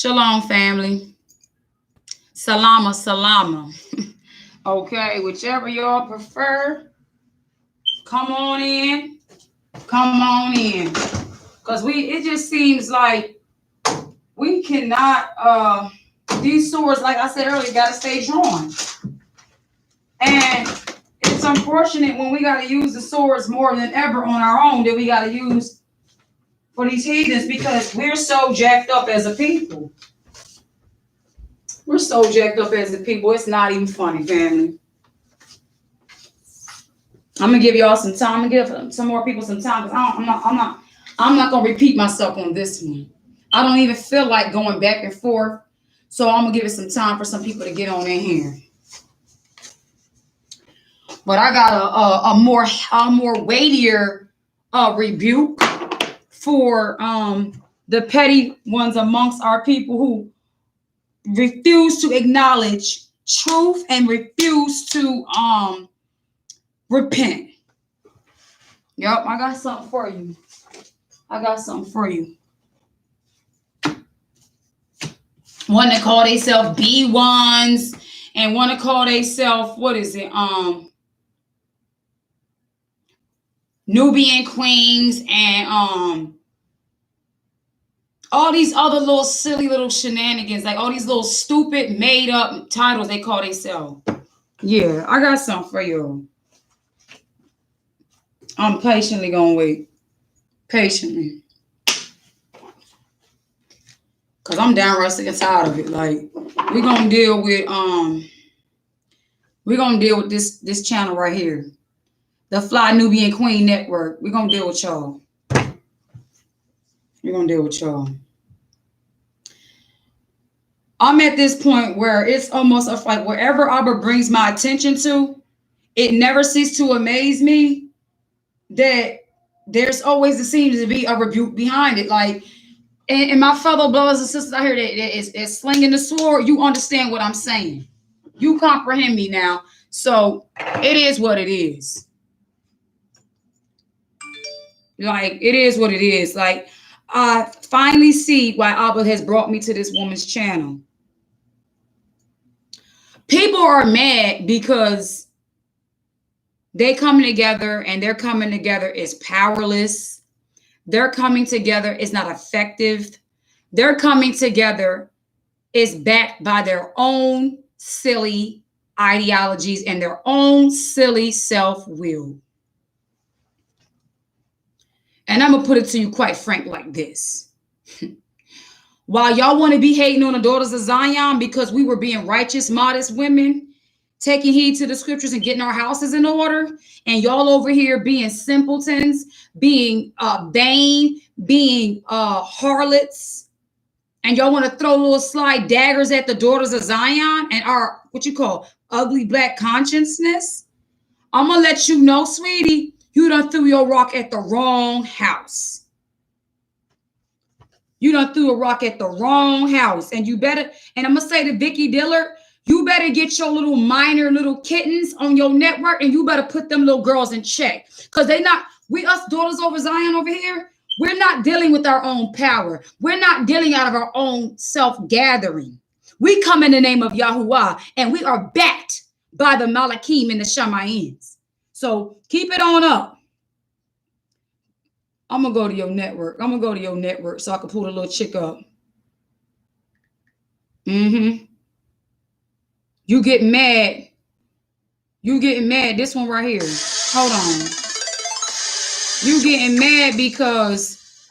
Shalom, family. Salama, salama. Okay, whichever y'all prefer, come on in. Come on in. Because it just seems like we cannot, these swords, like I said earlier, got to stay drawn. And it's unfortunate when we got to use the swords more than ever on our own that we got to use for these heathens, because we're so jacked up as a people. We're so jacked up as a people. It's not even funny, family. I'm gonna give y'all some time. I'm gonna give some more people some time, because I'm not gonna repeat myself on this one. I don't even feel like going back and forth, so I'm gonna give it some time for some people to get on in here. But I got a more weightier rebuke for the petty ones amongst our people who refuse to acknowledge truth and refuse to repent. Yep, I got something for you. One that call themselves B1s and one that call themselves, what is it? Nubian queens and all these other little silly little shenanigans, like all these little stupid made up titles they call themselves. Yeah, I got something for you. I'm patiently gonna wait. Patiently. Cause I'm downright sick and tired of it. Like, we're gonna deal with this channel right here. The Fly Nubian Queen Network. We're gonna deal with y'all. I'm at this point where it's almost like wherever Abba brings my attention to, it never ceases to amaze me that there's always seems to be a rebuke behind it. Like, and my fellow brothers and sisters out here that is slinging the sword, you understand what I'm saying. You comprehend me now. So it is what it is. Like, it is what it is. Like, I finally see why Abba has brought me to this woman's channel. People are mad because they coming together, and their coming together is powerless. Their coming together is not effective. Their coming together is backed by their own silly ideologies and their own silly self-will. And I'm going to put it to you quite frank like this. While y'all want to be hating on the daughters of Zion because we were being righteous, modest women, taking heed to the scriptures and getting our houses in order, and y'all over here being simpletons, being vain, being harlots, and y'all want to throw little slide daggers at the daughters of Zion and our, what you call, ugly black consciousness, I'm going to let you know, sweetie, you done threw your rock at the wrong house. You done threw a rock at the wrong house. And you better, and I'm going to say to Vicky Dillard, you better get your little minor little kittens on your network, and you better put them little girls in check. Because they not, us daughters over Zion over here, we're not dealing with our own power. We're not dealing out of our own self-gathering. We come in the name of Yahuwah, and we are backed by the Malakim and the Shamayins. So keep it on up. I'm going to go to your network. So I can pull the little chick up. You get mad. This one right here. Hold on. You getting mad because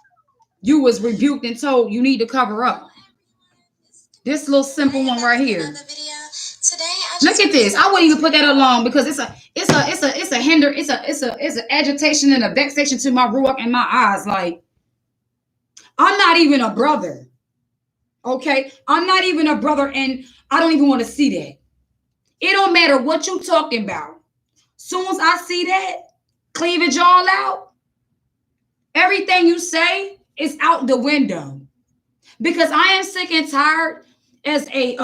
you was rebuked and told you need to cover up. This little simple one right here. Look at this. I wouldn't even put that alone because it's an agitation and a vexation to my ruach and my eyes. Like, I'm not even a brother. Okay? I'm not even a brother, and I don't even want to see that. It don't matter what you talking about. Soon as I see that, cleavage all out, everything you say is out the window. Because I am sick and tired as a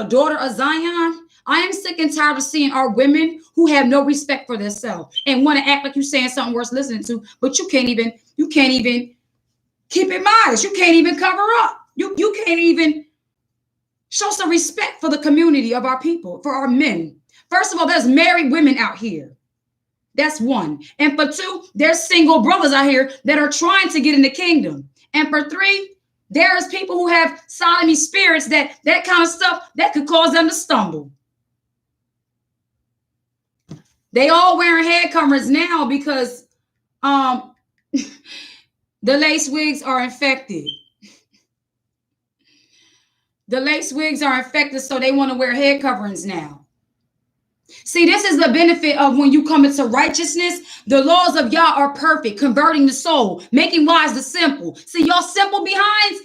daughter of Zion. I am sick and tired of seeing our women who have no respect for themselves and want to act like you're saying something worth listening to, but you can't even keep it modest. You can't even cover up. You can't even Show some respect for the community of our people, for our men. First of all, there's married women out here. That's one. And for two, there's single brothers out here that are trying to get in the kingdom. And for three, there's people who have sodomy spirits that kind of stuff that could cause them to stumble. They all wearing head coverings now because the lace wigs are infected. The lace wigs are infected, so they want to wear head coverings now. See, this is the benefit of when you come into righteousness. The laws of Yah are perfect, converting the soul, making wise the simple. See, y'all simple behinds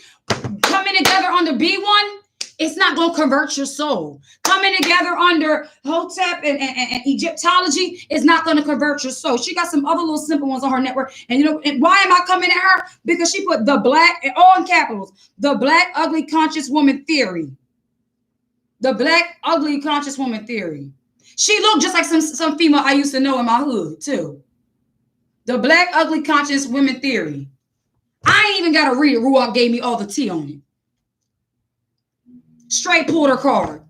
coming together under B1, it's not going to convert your soul. Coming together under Hotep and Egyptology is not going to convert your soul. She got some other little simple ones on her network. And you know, and why am I coming at her? Because she put the black, all in capitals, the black, ugly, conscious woman theory. The black, ugly, conscious woman theory. She looked just like some female I used to know in my hood, too. The black, ugly, conscious women theory. I ain't even got to read it. Ruach gave me all the tea on it. Straight pulled her card.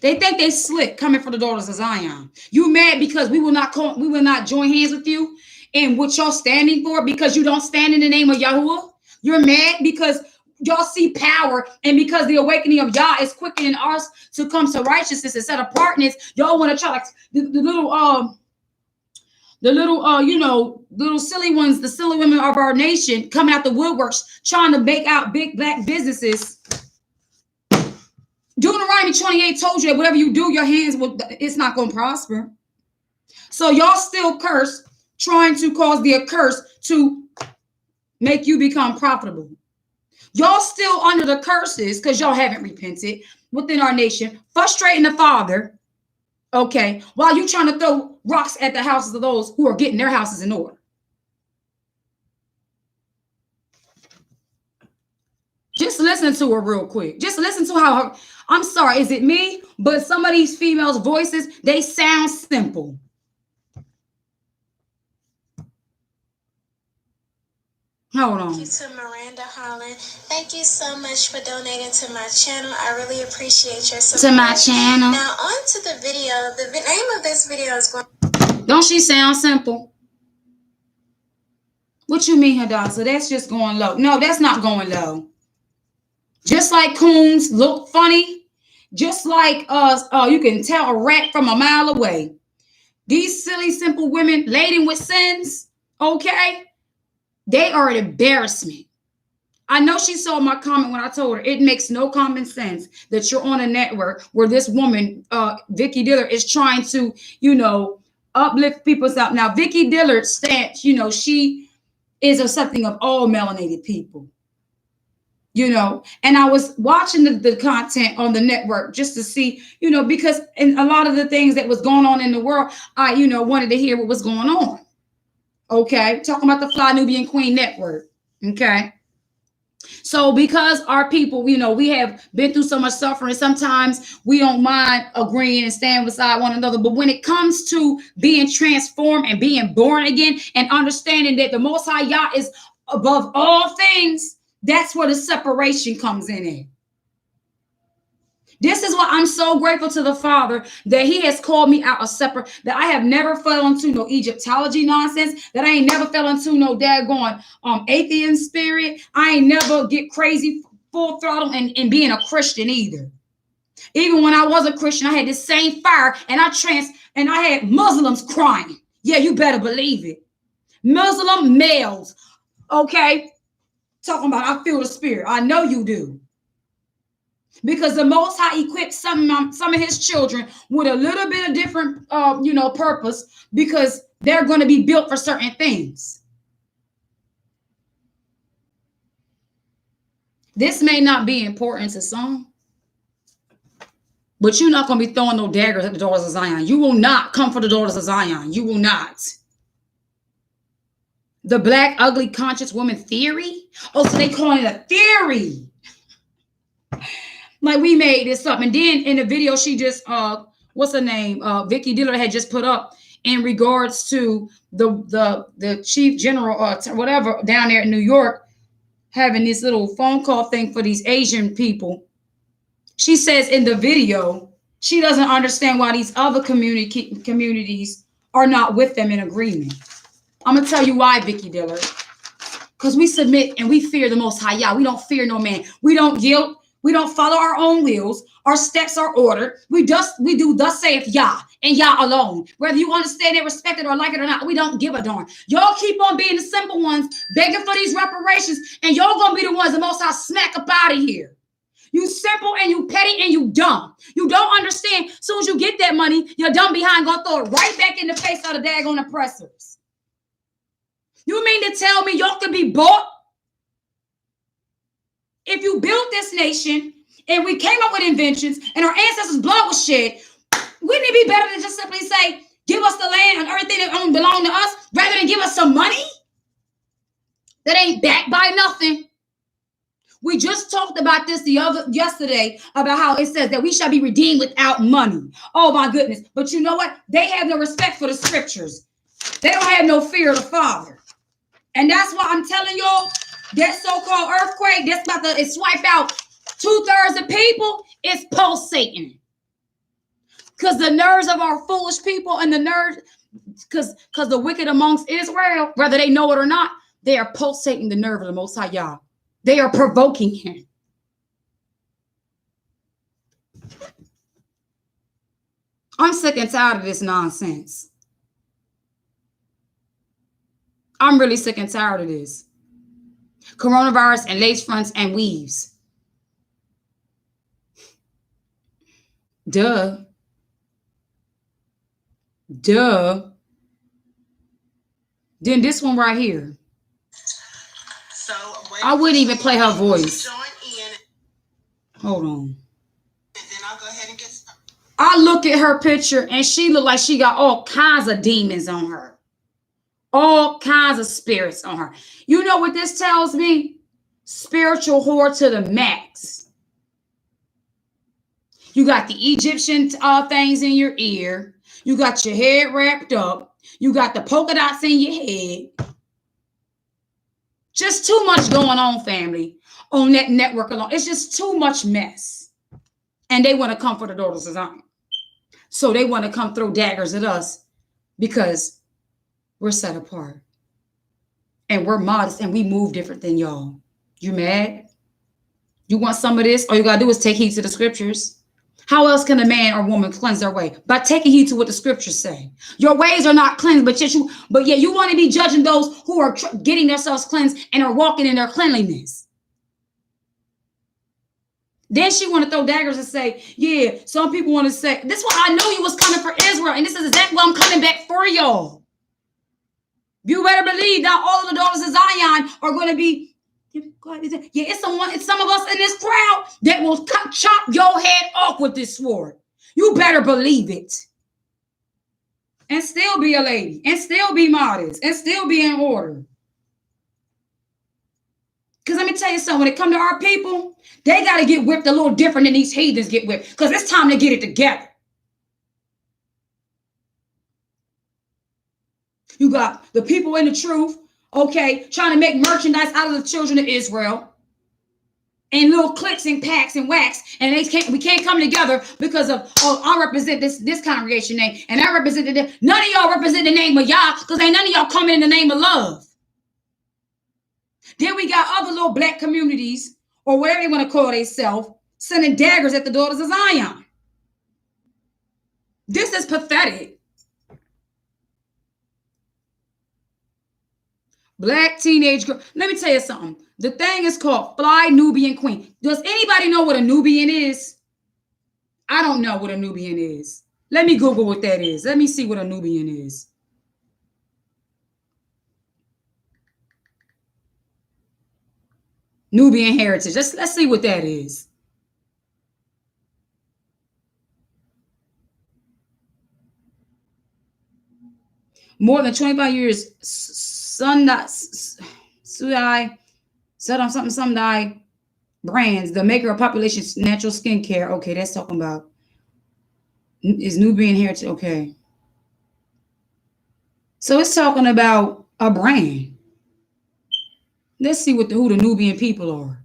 They think they slick coming for the daughters of Zion. You mad because we will not join hands with you in what y'all standing for because you don't stand in the name of Yahuwah? You're mad because y'all see power, and because the awakening of Yah is quickening us to come to righteousness and set apartness, y'all want to try like the little silly ones, the silly women of our nation coming out the woodworks trying to make out big black businesses. Deuteronomy 28 told you that whatever you do, your hands it's not going to prosper. So y'all still curse, trying to cause the curse to make you become profitable. Y'all still under the curses because y'all haven't repented within our nation, frustrating the Father, okay, while you trying to throw rocks at the houses of those who are getting their houses in order. Just listen to her real quick. Just listen to how her, I'm sorry, is it me? But some of these females' voices, they sound simple. Hold on. Thank you to Miranda Holland. Thank you so much for donating to my channel. I really appreciate your support. To my channel. Now on to the video. The name of this video is going. Don't she sound simple? What you mean, Hadassah? That's just going low. No, that's not going low. Just like coons look funny, just like us, you can tell a rat from a mile away. These silly, simple women laden with sins, okay? They are an embarrassment. I know she saw my comment when I told her it makes no common sense that you're on a network where this woman, Vicky Dillard, is trying to, uplift people's up. Now, Vicky Dillard stands, she is something of all melanated people. And I was watching the content on the network just to see, because in a lot of the things that was going on in the world, I, wanted to hear what was going on. Okay. Talking about the Fly Nubian Queen Network. Okay. So because our people, we have been through so much suffering, sometimes we don't mind agreeing and stand beside one another. But when it comes to being transformed and being born again and understanding that the Most High Yah is above all things, that's where the separation comes in. This is why I'm so grateful to the Father that he has called me out a separate, that I have never fell into no Egyptology nonsense, that I ain't never fell into no daggone atheist spirit. I ain't never get crazy full throttle and being a Christian either. Even when I was a Christian, I had this same fire and I had Muslims crying. Yeah, you better believe it. Muslim males, okay? Talking about I feel the spirit. I know you do. Because the Most High equipped some of his children with a little bit of different, purpose, because they're going to be built for certain things. This may not be important to some, but you're not going to be throwing no daggers at the daughters of Zion. You will not come for the daughters of Zion. You will not. The black, ugly, conscious woman theory? Oh, so they calling it a theory. Like we made this up. And then in the video, she just, what's her name? Vicky Dillard had just put up in regards to the chief general or whatever down there in New York having this little phone call thing for these Asian people. She says in the video, she doesn't understand why these other communities are not with them in agreement. I'm going to tell you why, Vicky Diller. Because we submit and we fear the Most High Yah. We don't fear no man. We don't guilt. We don't follow our own wills. Our steps are ordered. We do thus saith Yah and Yah alone. Whether you understand it, respect it, or like it or not, we don't give a darn. Y'all keep on being the simple ones, begging for these reparations, and y'all gonna be the ones the Most High smack up out of here. You simple and you petty and you dumb. You don't understand. As soon as you get that money, your dumb behind gonna throw it right back in the face of the daggone oppressors. You mean to tell me y'all can be bought? If you built this nation and we came up with inventions and our ancestors' blood was shed, wouldn't it be better than just simply say, give us the land and everything that don't belong to us, rather than give us some money that ain't backed by nothing? We just talked about this yesterday about how it says that we shall be redeemed without money. Oh my goodness. But you know what? They have no respect for the scriptures. They don't have no fear of the Father. And that's why I'm telling y'all, that so-called earthquake that's about to swipe out 2/3 of people is pulsating. Because the nerves of our foolish people and the nerves, because the wicked amongst Israel, whether they know it or not, they are pulsating the nerve of the Most High Yah. They are provoking him. I'm sick and tired of this nonsense. I'm really sick and tired of this. Coronavirus and lace fronts and weaves. Duh. Then this one right here. So I wouldn't even play her voice. Hold on. And then I'll go ahead and get started. I look at her picture and she look like she got all kinds of demons on her. All kinds of spirits on her. You know what this tells me? Spiritual whore to the max. You got the Egyptian things in your ear. You got your head wrapped up. You got the polka dots in your head. Just too much going on, family, on that network alone. It's just too much mess. And they want to come for the daughters of Zion. So they want to come throw daggers at us because we're set apart. And we're modest and we move different than y'all. You mad? You want some of this? All you got to do is take heed to the scriptures. How else can a man or woman cleanse their way? By taking heed to what the scriptures say. Your ways are not cleansed, but yet you want to be judging those who are getting themselves cleansed and are walking in their cleanliness. Then she want to throw daggers and say, yeah, some people want to say, this is why I knew you was coming for Israel. And this is exactly why I'm coming back for y'all. You better believe that all of the daughters of Zion are going to be, yeah, it's some of us in this crowd that will chop your head off with this sword. You better believe it. And still be a lady. And still be modest. And still be in order. Because let me tell you something. When it comes to our people, they got to get whipped a little different than these heathens get whipped. Because it's time to get it together. You got the people in the truth, okay, trying to make merchandise out of the children of Israel. And little cliques and packs and wax, and we can't come together because of, oh, I represent this congregation name, and I represent none of y'all represent the name of Yah, because ain't none of y'all coming in the name of love. Then we got other little black communities, or whatever they want to call themselves, sending daggers at the daughters of Zion. This is pathetic. Black teenage girl. Let me tell you something. The thing is called Fly Nubian Queen. Does anybody know what a Nubian is? I don't know what a Nubian is. Let me Google what that is. Let me see what a Nubian is. Nubian heritage. Let's see what that is. More than 25 years. Sudai brands, the maker of population's natural skincare. Okay, that's talking about is Nubian heritage. Okay. So it's talking about a brand. Let's see who the Nubian people are.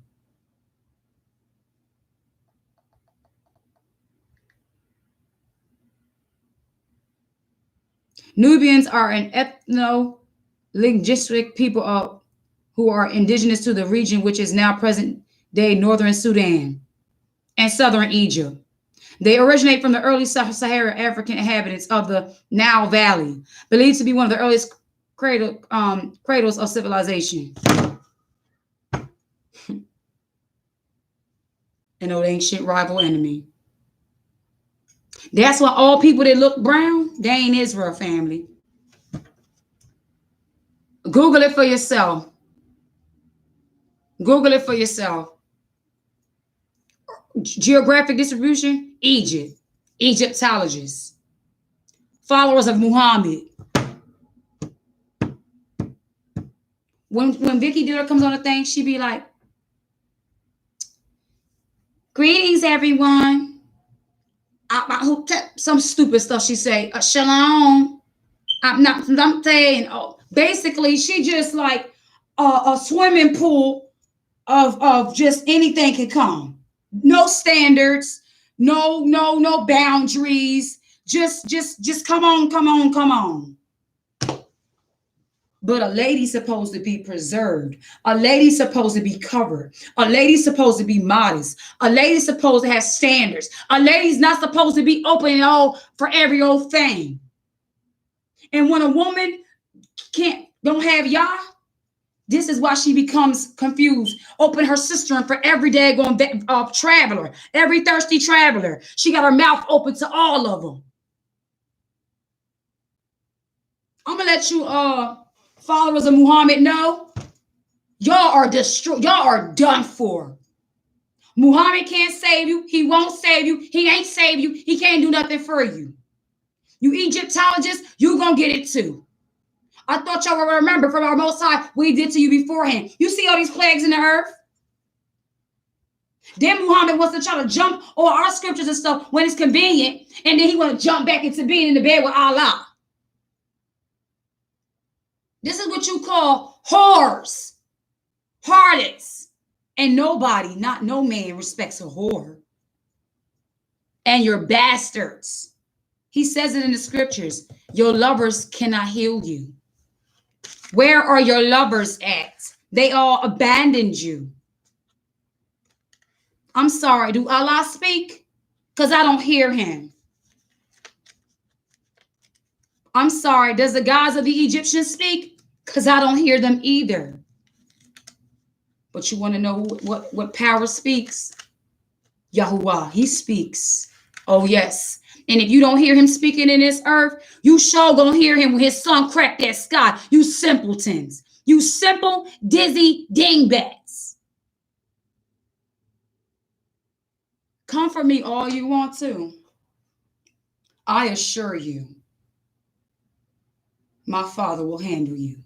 Nubians are an ethno-linguistic people who are indigenous to the region, which is now present-day northern Sudan and southern Egypt. They originate from the early Sahara African inhabitants of the Nile Valley, believed to be one of the earliest cradles of civilization. An old ancient rival enemy. That's why all people that look brown, they ain't Israel family. Google it for yourself. Google it for yourself. Geographic distribution, Egypt. Egyptologists. Followers of Muhammad. When Vicky Diller comes on the thing, she be like, greetings, everyone. Some stupid stuff she say. Shalom. I'm saying, basically, she just like a swimming pool of just anything can come. No standards, no boundaries. Just come on. But a lady's supposed to be preserved. A lady's supposed to be covered. A lady's supposed to be modest. A lady's supposed to have standards. A lady's not supposed to be open and all for every old thing. And when a woman don't have Yah, this is why she becomes confused. Open her cistern for every daggone traveler, every thirsty traveler. She got her mouth open to all of them. I'm gonna let you followers of Muhammad know, y'all are destroyed. Y'all are done for. Muhammad can't save you. He won't save you. He ain't save you. He can't do nothing for you. You Egyptologists, you gonna get it too. I thought y'all would remember from our Most High what he did to you beforehand. You see all these plagues in the earth? Then Muhammad wants to try to jump on our scriptures and stuff when it's convenient, and then he want to jump back into being in the bed with Allah. This is what you call whores, harlots, and nobody, not no man, respects a whore. And your bastards. He says it in the scriptures. Your lovers cannot heal you. Where are your lovers at? They all abandoned you. I'm sorry. Do Allah speak? Because I don't hear him. I'm sorry. Does the gods of the Egyptians speak? Because I don't hear them either. But you want to know what power speaks? Yahuwah, he speaks. Oh, yes. And if you don't hear him speaking in this earth, you sure gonna hear him when his son cracked that sky. You simpletons. You simple, dizzy dingbats. Come for me all you want to. I assure you, my Father will handle you.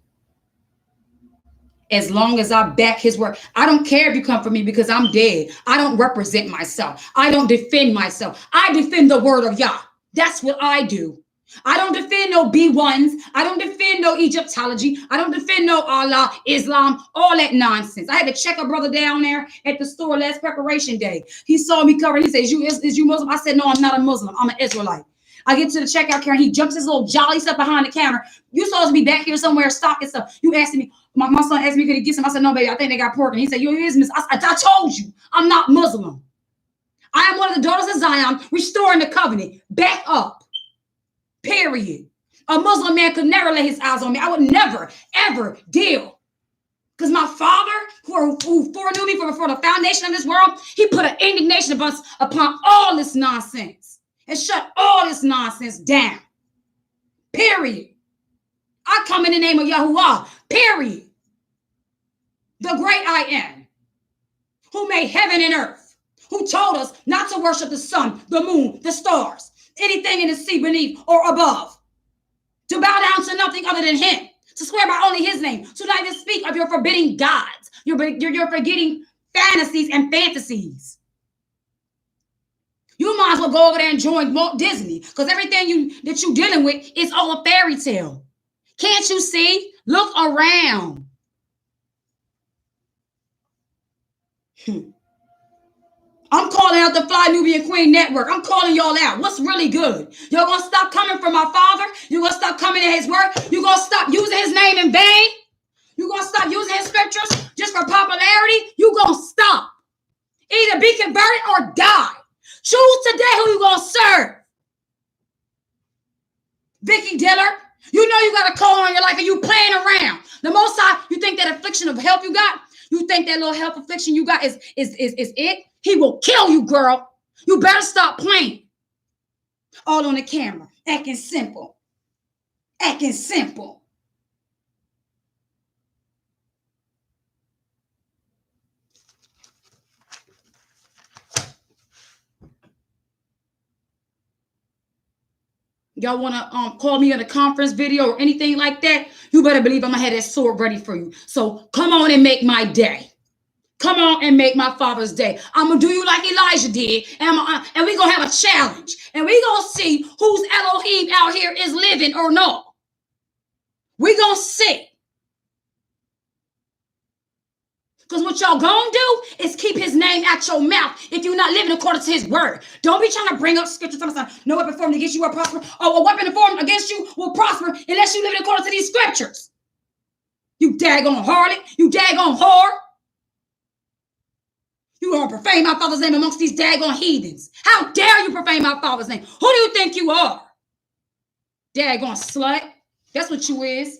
As long as I back his word. I don't care if you come for me because I'm dead. I don't represent myself. I don't defend myself. I defend the word of Yah. That's what I do. I don't defend no B1s. I don't defend no Egyptology. I don't defend no Allah, Islam, all that nonsense. I had to check a brother down there at the store last preparation day. He saw me covered. He says, is you Muslim? I said, no, I'm not a Muslim. I'm an Israelite. I get to the checkout counter. He jumps his little jolly stuff behind the counter. You supposed to be back here somewhere stocking stuff. You asking me, my son asked me, could he get some? I said, no, baby, I think they got pork. And he said, you is Miss. I told you, I'm not Muslim. I am one of the daughters of Zion, restoring the covenant. Back up. Period. A Muslim man could never lay his eyes on me. I would never, ever deal. Because my Father, who foreknew me before the foundation of this world, he put an indignation upon all this nonsense and shut all this nonsense down. Period. I come in the name of Yahuwah. Period. The great I am, who made heaven and earth, who told us not to worship the sun, the moon, the stars, anything in the sea beneath or above, to bow down to nothing other than him, to swear by only his name, to not even speak of your forbidding gods, you're forgetting fantasies and fantasies. You might as well go over there and join Walt Disney, because everything that you're dealing with is all a fairy tale. Can't you see? Look around. I'm calling calling out the Fly Nubian Queen Network. I'm calling y'all out. What's really good? Y'all gonna stop coming for my father? You gonna stop coming in his word? You gonna stop using his name in vain? You gonna stop using his scriptures just for popularity? You gonna stop. Either be converted or die. Choose today who you gonna serve. Vicky Diller, you know you got a call on your life and you playing around. The Most High, you think that affliction of help you got? You think that little health affliction you got is it? He will kill you, girl. You better stop playing. All on the camera, acting simple. Acting simple. Y'all want to call me on a conference video or anything like that? You better believe I'm going to have that sword ready for you. So come on and make my day. Come on and make my father's day. I'm going to do you like Elijah did. And we're going to have a challenge. And we're going to see whose Elohim out here is living or not. We're going to see. Because what y'all gonna do is keep his name at your mouth if you're not living according to his word. Don't be trying to bring up scripture. No weapon formed against you will prosper. Or a weapon formed against you will prosper unless you live according to these scriptures. You daggone harlot. You daggone whore. You gonna profane my father's name amongst these daggone heathens. How dare you profane my father's name? Who do you think you are? Daggone slut. That's what you is.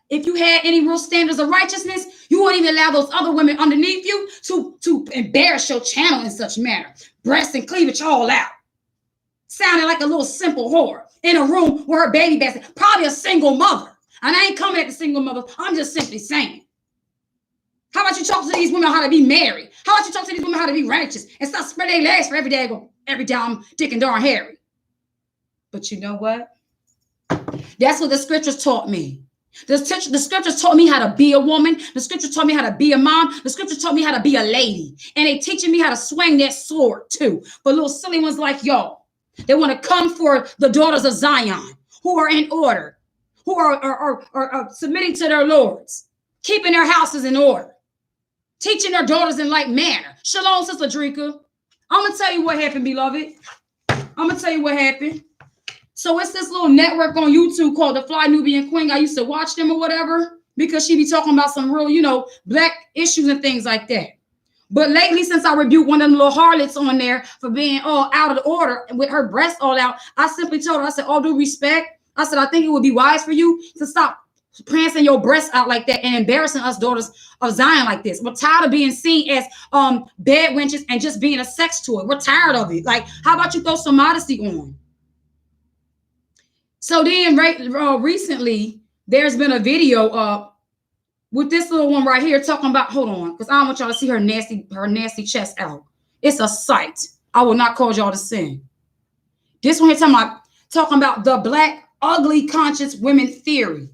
If you had any real standards of righteousness, you wouldn't even allow those other women underneath you to embarrass your channel in such manner. Breast and cleavage all out. Sounding like a little simple whore in a room where her baby basket, probably a single mother. And I ain't coming at the single mother. I'm just simply saying. How about you talk to these women how to be married? How about you talk to these women how to be righteous and stop spreading their legs for every damn dick and darn Harry? But you know what? That's what the scriptures taught me. The scriptures taught me how to be a woman. The scriptures taught me how to be a mom. The scriptures taught me how to be a lady. And they teaching me how to swing that sword too. But little silly ones like y'all, they want to come for the daughters of Zion who are in order, who are submitting to their lords, keeping their houses in order, teaching their daughters in like manner. Shalom, Sister Drika. I'm going to tell you what happened, beloved. I'm going to tell you what happened. So it's this little network on YouTube called the Fly Nubian Queen. I used to watch them or whatever because she be talking about some real, black issues and things like that. But lately, since I rebuked one of them little harlots on there for being all out of order with her breasts all out, I simply told her, I said, all due respect, I said, I think it would be wise for you to stop prancing your breasts out like that and embarrassing us daughters of Zion like this. We're tired of being seen as bed wenches and just being a sex toy. We're tired of it. Like, how about you throw some modesty on? So then recently, there's been a video up with this little one right here talking about, hold on, because I don't want y'all to see her nasty chest out. It's a sight. I will not cause y'all to sin. This one here talking about the black ugly conscious women theory.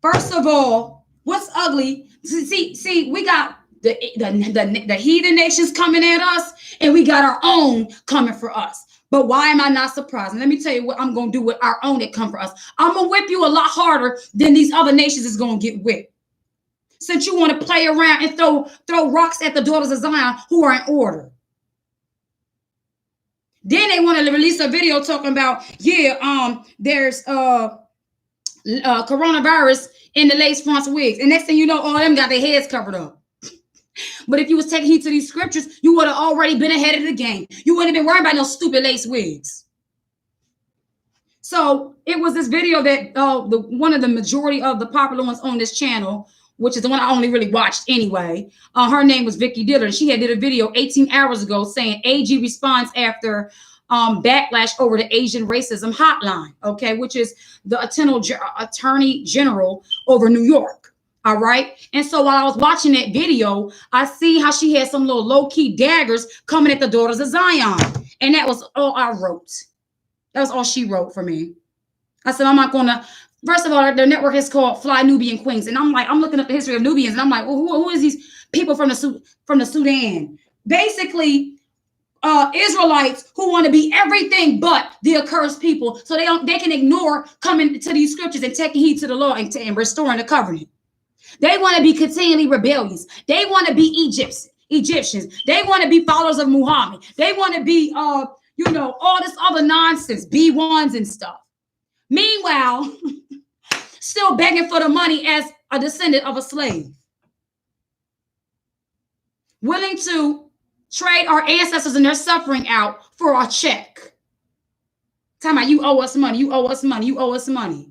First of all, what's ugly? See, we got the heathen nations coming at us, and we got our own coming for us. But why am I not surprised? And let me tell you what I'm going to do with our own that come for us. I'm going to whip you a lot harder than these other nations is going to get whipped. Since you want to play around and throw rocks at the daughters of Zion who are in order. Then they want to release a video talking about, there's coronavirus in the lace fronts wigs. And next thing you know, all of them got their heads covered up. But if you was taking heed to these scriptures, you would have already been ahead of the game. You wouldn't have been worried about no stupid lace wigs. So it was this video that one of the majority of the popular ones on this channel, which is the one I only really watched anyway. Her name was Vicky Diller. She had did a video 18 hours ago saying AG responds after backlash over the Asian racism hotline, okay, which is the attorney general over New York. All right. And so while I was watching that video, I see how she had some little low-key daggers coming at the daughters of Zion. And that was all I wrote. That was all she wrote for me. I said, I'm not going to. First of all, their network is called Fly Nubian Queens. And I'm looking up the history of Nubians. And I'm like, well, who is these people from the Sudan? Basically, Israelites who want to be everything but the accursed people. So they can ignore coming to these scriptures and taking heed to the law and restoring the covenant. They want to be continually rebellious. They want to be Egyptians. They want to be followers of Muhammad. They want to be, all this other nonsense, B1s and stuff. Meanwhile, still begging for the money as a descendant of a slave. Willing to trade our ancestors and their suffering out for a check. Talking about, you owe us money, you owe us money, you owe us money.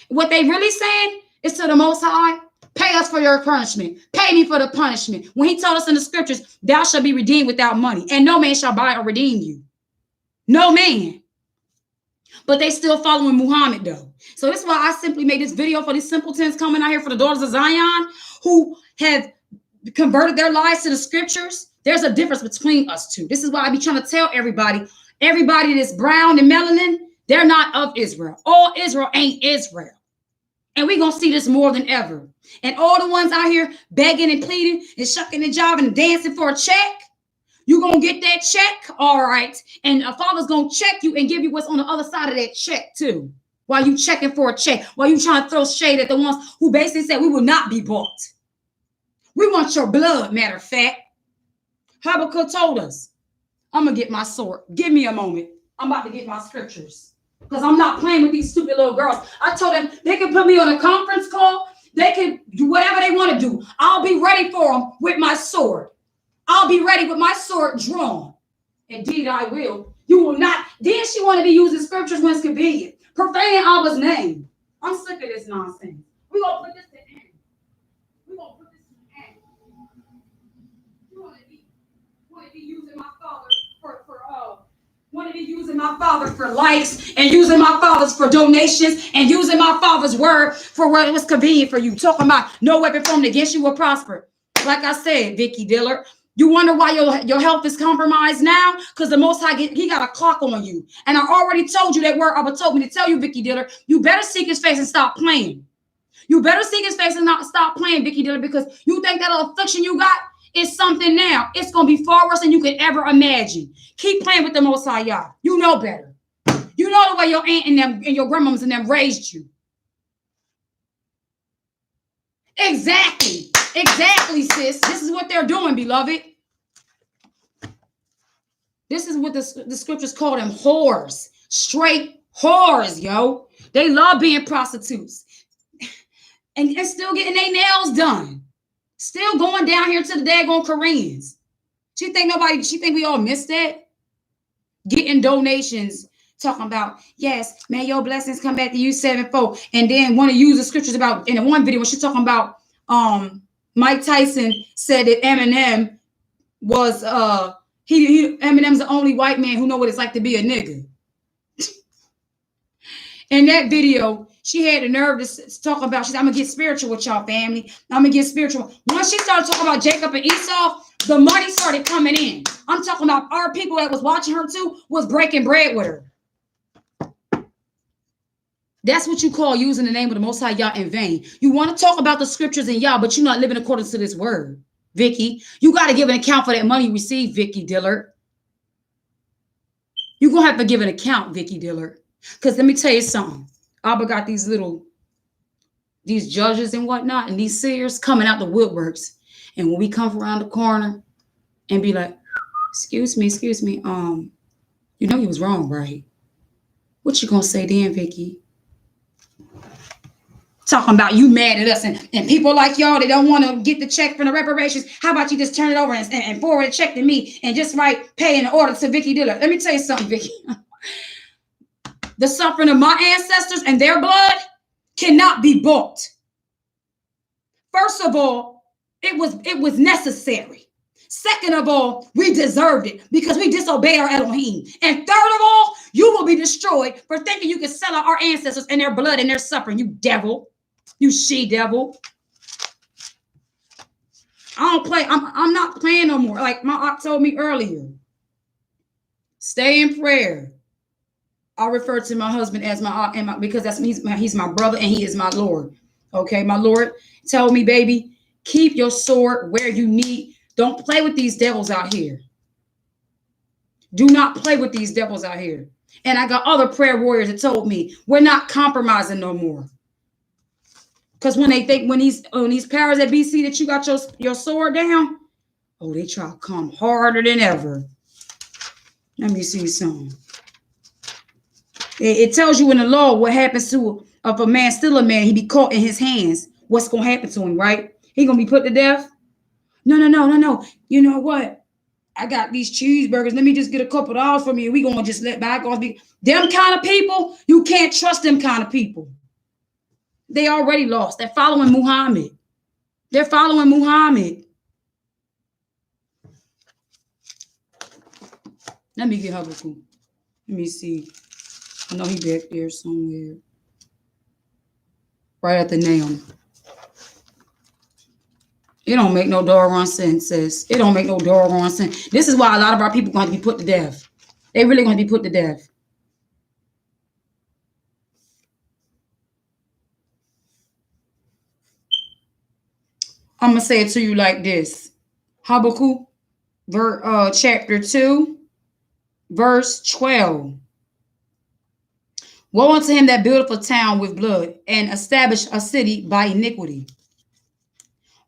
What they really saying is to the Most High, pay us for your punishment. Pay me for the punishment. When he told us in the scriptures, thou shalt be redeemed without money, and no man shall buy or redeem you. No man. But they still following Muhammad though. So that's why I simply made this video for these simpletons coming out here, for the daughters of Zion who have converted their lives to the scriptures. There's a difference between us two. This is why I be trying to tell everybody that's brown and melanin, they're not of Israel. All Israel ain't Israel. And we're going to see this more than ever. And all the ones out here begging and pleading and shucking and jiving and dancing for a check, you're going to get that check, all right. And a father's going to check you and give you what's on the other side of that check too. While you checking for a check, while you trying to throw shade at the ones who basically said we will not be bought. We want your blood, matter of fact. Habakkuk told us, I'm going to get my sword. Give me a moment. I'm about to get my scriptures. Because I'm not playing with these stupid little girls. I told them they can put me on a conference call. They can do whatever they want to do. I'll be ready for them with my sword. I'll be ready with my sword drawn. Indeed, I will. You will not. Then she wanted to use the scriptures when it's convenient. Profaning Abba's name. I'm sick of this nonsense. We're going to put this to end. We're going to put this to end. You want to be using my father want to be using my father for likes and using my father's for donations and using my father's word for what was convenient for you. Talking about no weapon formed against you will prosper. Like I said, Vicky Diller, you wonder why your health is compromised now? Because the Most High, he got a clock on you. And I already told you that word Abba told me to tell you, Vicky Diller, you better seek his face and stop playing. You better seek his face and not stop playing, Vicky Diller, because you think that affliction you got is something now. It's going to be far worse than you could ever imagine. Keep playing with the Most High, y'all. You know better. You know the way your aunt and them and your grandmoms and them raised you. Exactly. Exactly, sis. This is what they're doing, beloved. This is what the scriptures call them, whores. Straight whores, yo. They love being prostitutes. And still getting their nails done. Still going down here to the daggone Koreans. She think we all missed that? Getting donations, talking about, yes, may your blessings come back to you sevenfold. And then want to use the scriptures about, in the one video when she's talking about Mike Tyson said that Eminem was Eminem's the only white man who know what it's like to be a nigga. In that video, she had the nerve to talk about, she said, I'm going to get spiritual with y'all, family. I'm going to get spiritual. Once she started talking about Jacob and Esau, the money started coming in. I'm talking about our people that was watching her too was breaking bread with her. That's what you call using the name of the Most High Yah in vain. You want to talk about the scriptures in Yah, but you're not living according to this word, Vicky. You got to give an account for that money you received, Vicky Dillard. You're going to have to give an account, Vicky Dillard. Because let me tell you something. Abba got these judges and whatnot, and these seers coming out the woodworks. And when we come around the corner and be like, excuse me, you know he was wrong, right? What you gonna say then, Vicky? Talking about you mad at us and people like y'all, they don't want to get the check from the reparations. How about you just turn it over and forward a check to me and just write pay in order to Vicky Dillard? Let me tell you something, Vicky. The suffering of my ancestors and their blood cannot be bought. First of all, it was necessary. Second of all, we deserved it because we disobeyed our Elohim. And third of all, you will be destroyed for thinking you can sell out our ancestors and their blood and their suffering, you devil. You she-devil. I don't play. I'm not playing no more. Like my aunt told me earlier. Stay in prayer. I refer to my husband as my aunt and because he's my brother and he is my Lord. Okay, my Lord told me, baby, keep your sword where you need. Don't play with these devils out here. Do not play with these devils out here. And I got other prayer warriors that told me we're not compromising no more. Because when they think when these powers that be see that you got your sword down, Oh, they try to come harder than ever. Let me see something. It tells you in the law what happens to if a man steal a man, he be caught in his hands. What's gonna happen to him, right? He gonna be put to death? No. You know what? I got these cheeseburgers. Let me just get a couple of dollars from you. We gonna just let bygones be. Them kind of people, you can't trust them kind of people. They already lost. They're following Muhammad. They're following Muhammad. Let me get Habakkuk. Let me see. I know he back there somewhere. Right at the nail. It don't make no doggone sense, sis. It don't make no doggone sense. This is why a lot of our people going to be put to death. They really going to be put to death. I'm going to say it to you like this. Habakkuk, chapter 2, verse 12. Woe unto him that buildeth a town with blood, and establish a city by iniquity.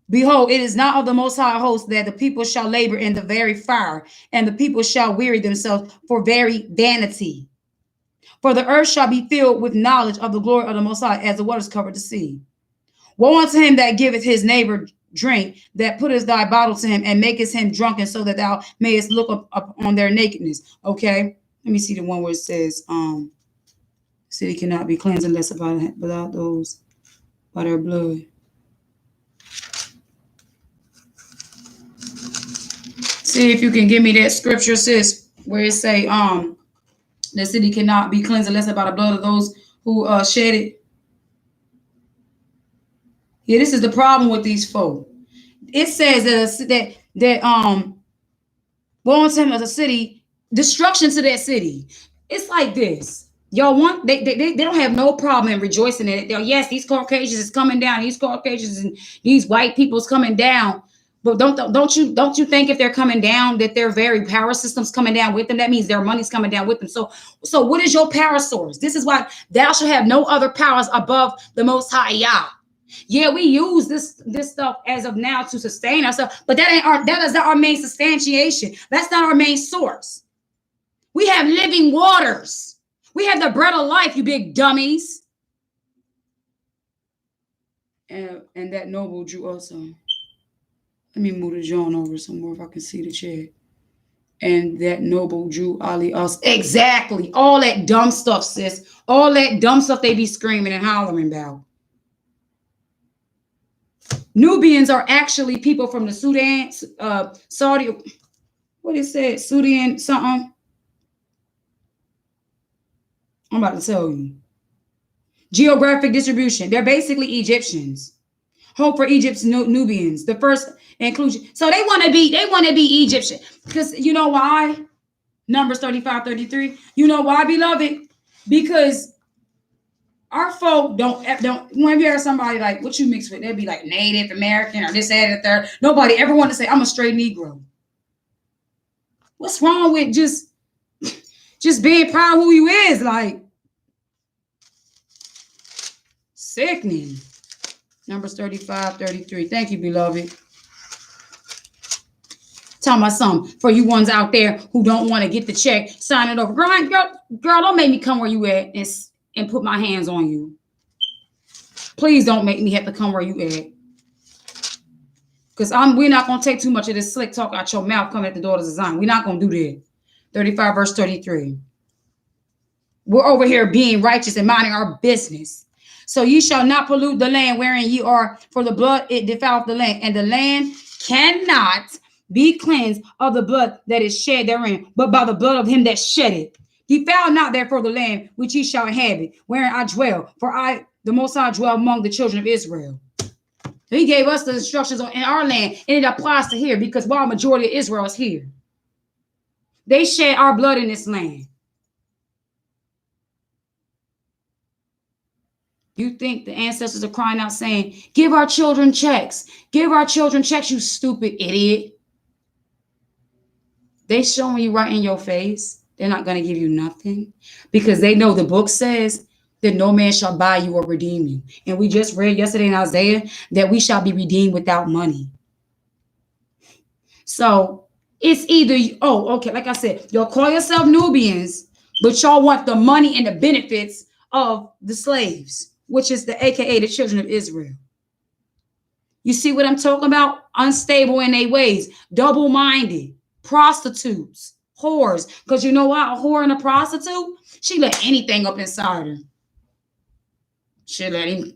Behold, it is not of the Most High host that the people shall labor in the very fire, and the people shall weary themselves for very vanity. For the earth shall be filled with knowledge of the glory of the Most High, as the waters cover the sea. Woe unto him that giveth his neighbor drink, that putteth thy bottle to him, and makest him drunken, so that thou mayest look up on their nakedness. Okay, let me see the one where it says, city cannot be cleansed unless without those by their blood. See if you can give me that scripture, sis, where it say, the city cannot be cleansed unless by the blood of those who shed it. Yeah, this is the problem with these folk. It says that woe unto him as a city, destruction to that city. It's like this. Y'all want they don't have no problem in rejoicing in it. Yes, these Caucasians is coming down. These Caucasians and these white people's coming down. But don't you think if they're coming down that their very power system's coming down with them? That means their money's coming down with them. So what is your power source? This is why thou shalt have no other powers above the Most High Yah. Yeah, we use this stuff as of now to sustain ourselves, but that is not our main substantiation. That's not our main source. We have living waters. We have the bread of life, you big dummies. And that noble Jew also. Let me move the John over some more if I can see the chat. And that noble Jew Ali us. Exactly. All that dumb stuff, sis. All that dumb stuff they be screaming and hollering about. Nubians are actually people from the Sudan, Saudi. What it said? Sudan something. I'm about to tell you. Geographic distribution. They're basically Egyptians. Hope for Egypt's Nubians. The first inclusion. So they want to be Egyptian. Because you know why? Numbers 35-33. You know why, beloved? Because our folk don't when you hear somebody like, what you mix with, they'd be like Native American or this, that, and the third. Nobody ever want to say, I'm a straight Negro. What's wrong with just being proud of who you is? Like, sickening. Numbers 35-33. Thank you, beloved. Tell my son, for you ones out there who don't want to get the check, sign it over. Girl, don't make me come where you at and put my hands on you. Please don't make me have to come where you at. Because we're not going to take too much of this slick talk out your mouth coming at the daughters of Zion. We're not going to do that. 35 verse 33. We're over here being righteous and minding our business. So ye shall not pollute the land wherein ye are, for the blood it defileth the land, and the land cannot be cleansed of the blood that is shed therein, but by the blood of him that shed it. Defile not therefore the land which ye shall inhabit, wherein I dwell, for I, the Most High, dwell among the children of Israel. So he gave us the instructions in our land, and it applies to here because while majority of Israel is here, they shed our blood in this land. You think the ancestors are crying out saying, give our children checks. Give our children checks, you stupid idiot. They showing you right in your face. They're not going to give you nothing because they know the book says that no man shall buy you or redeem you. And we just read yesterday in Isaiah that we shall be redeemed without money. So it's either, oh, okay, like I said, y'all call yourself Nubians, but y'all want the money and the benefits of the slaves, which is the AKA the children of Israel. You see what I'm talking about? Unstable in their ways, double-minded, prostitutes, whores. Because you know what? A whore and a prostitute, she let anything up inside her. She let him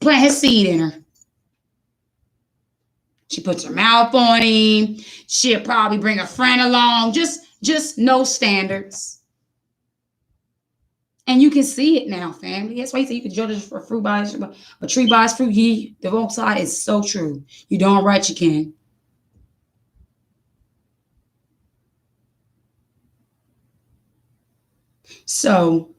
plant his seed in her. She puts her mouth on him. She'll probably bring a friend along. Just no standards. And you can see it now, family. That's why you say you can judge a fruit by a tree by its fruit. The wrong side is so true. You don't right, you can. So,